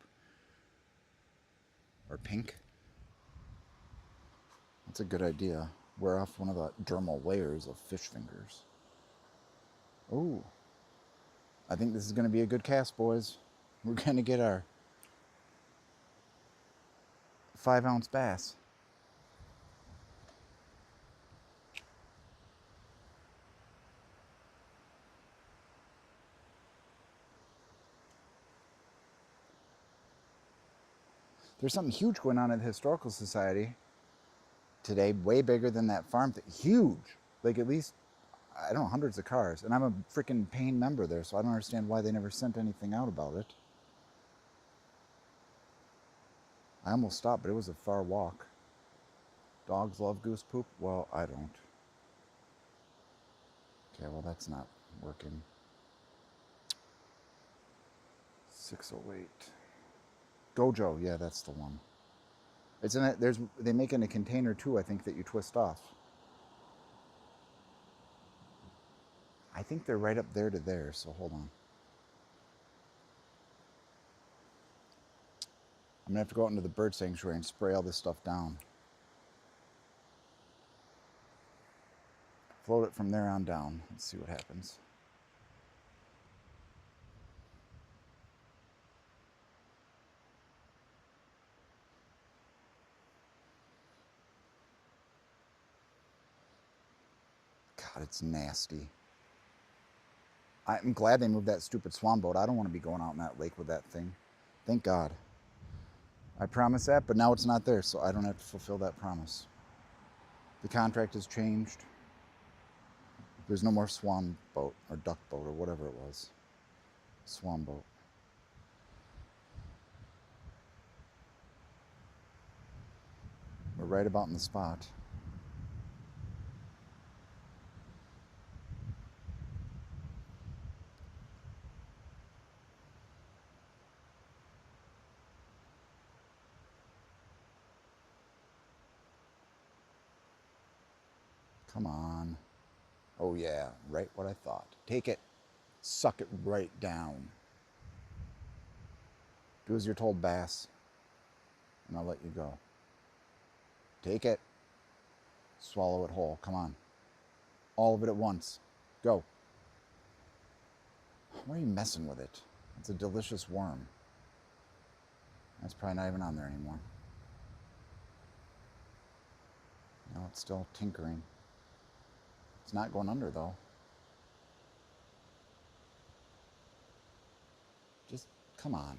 Or pink? That's a good idea. Wear off one of the dermal layers of fish fingers. Ooh. I think this is going to be a good cast, boys. We're going to get our 5-ounce bass. There's something huge going on at the Historical Society today, way bigger than that farm thing. Huge. Like at least, I don't know, hundreds of cars. And I'm a freaking paying member there, so I don't understand why they never sent anything out about it. I almost stopped, but it was a far walk. Dogs love goose poop? Well, I don't. Okay, well that's not working. 608. Gojo, yeah, that's the one. It's in it. They make it in a container too, I think, that you twist off. I think they're right up there to there, so hold on. I'm going to have to go out into the bird sanctuary and spray all this stuff down. Float it from there on down. Let's see what happens. God, it's nasty. I'm glad they moved that stupid swan boat. I don't want to be going out in that lake with that thing. Thank God. I promised that, but now it's not there, so I don't have to fulfill that promise. The contract has changed. There's no more swan boat or duck boat or whatever it was. Swan boat. We're right about in the spot. Come on. Oh yeah, right what I thought. Take it. Suck it right down. Do as you're told, bass. And I'll let you go. Take it. Swallow it whole. Come on. All of it at once. Go. Why are you messing with it? It's a delicious worm. That's probably not even on there anymore. No, it's still tinkering. It's not going under, though. Just, come on.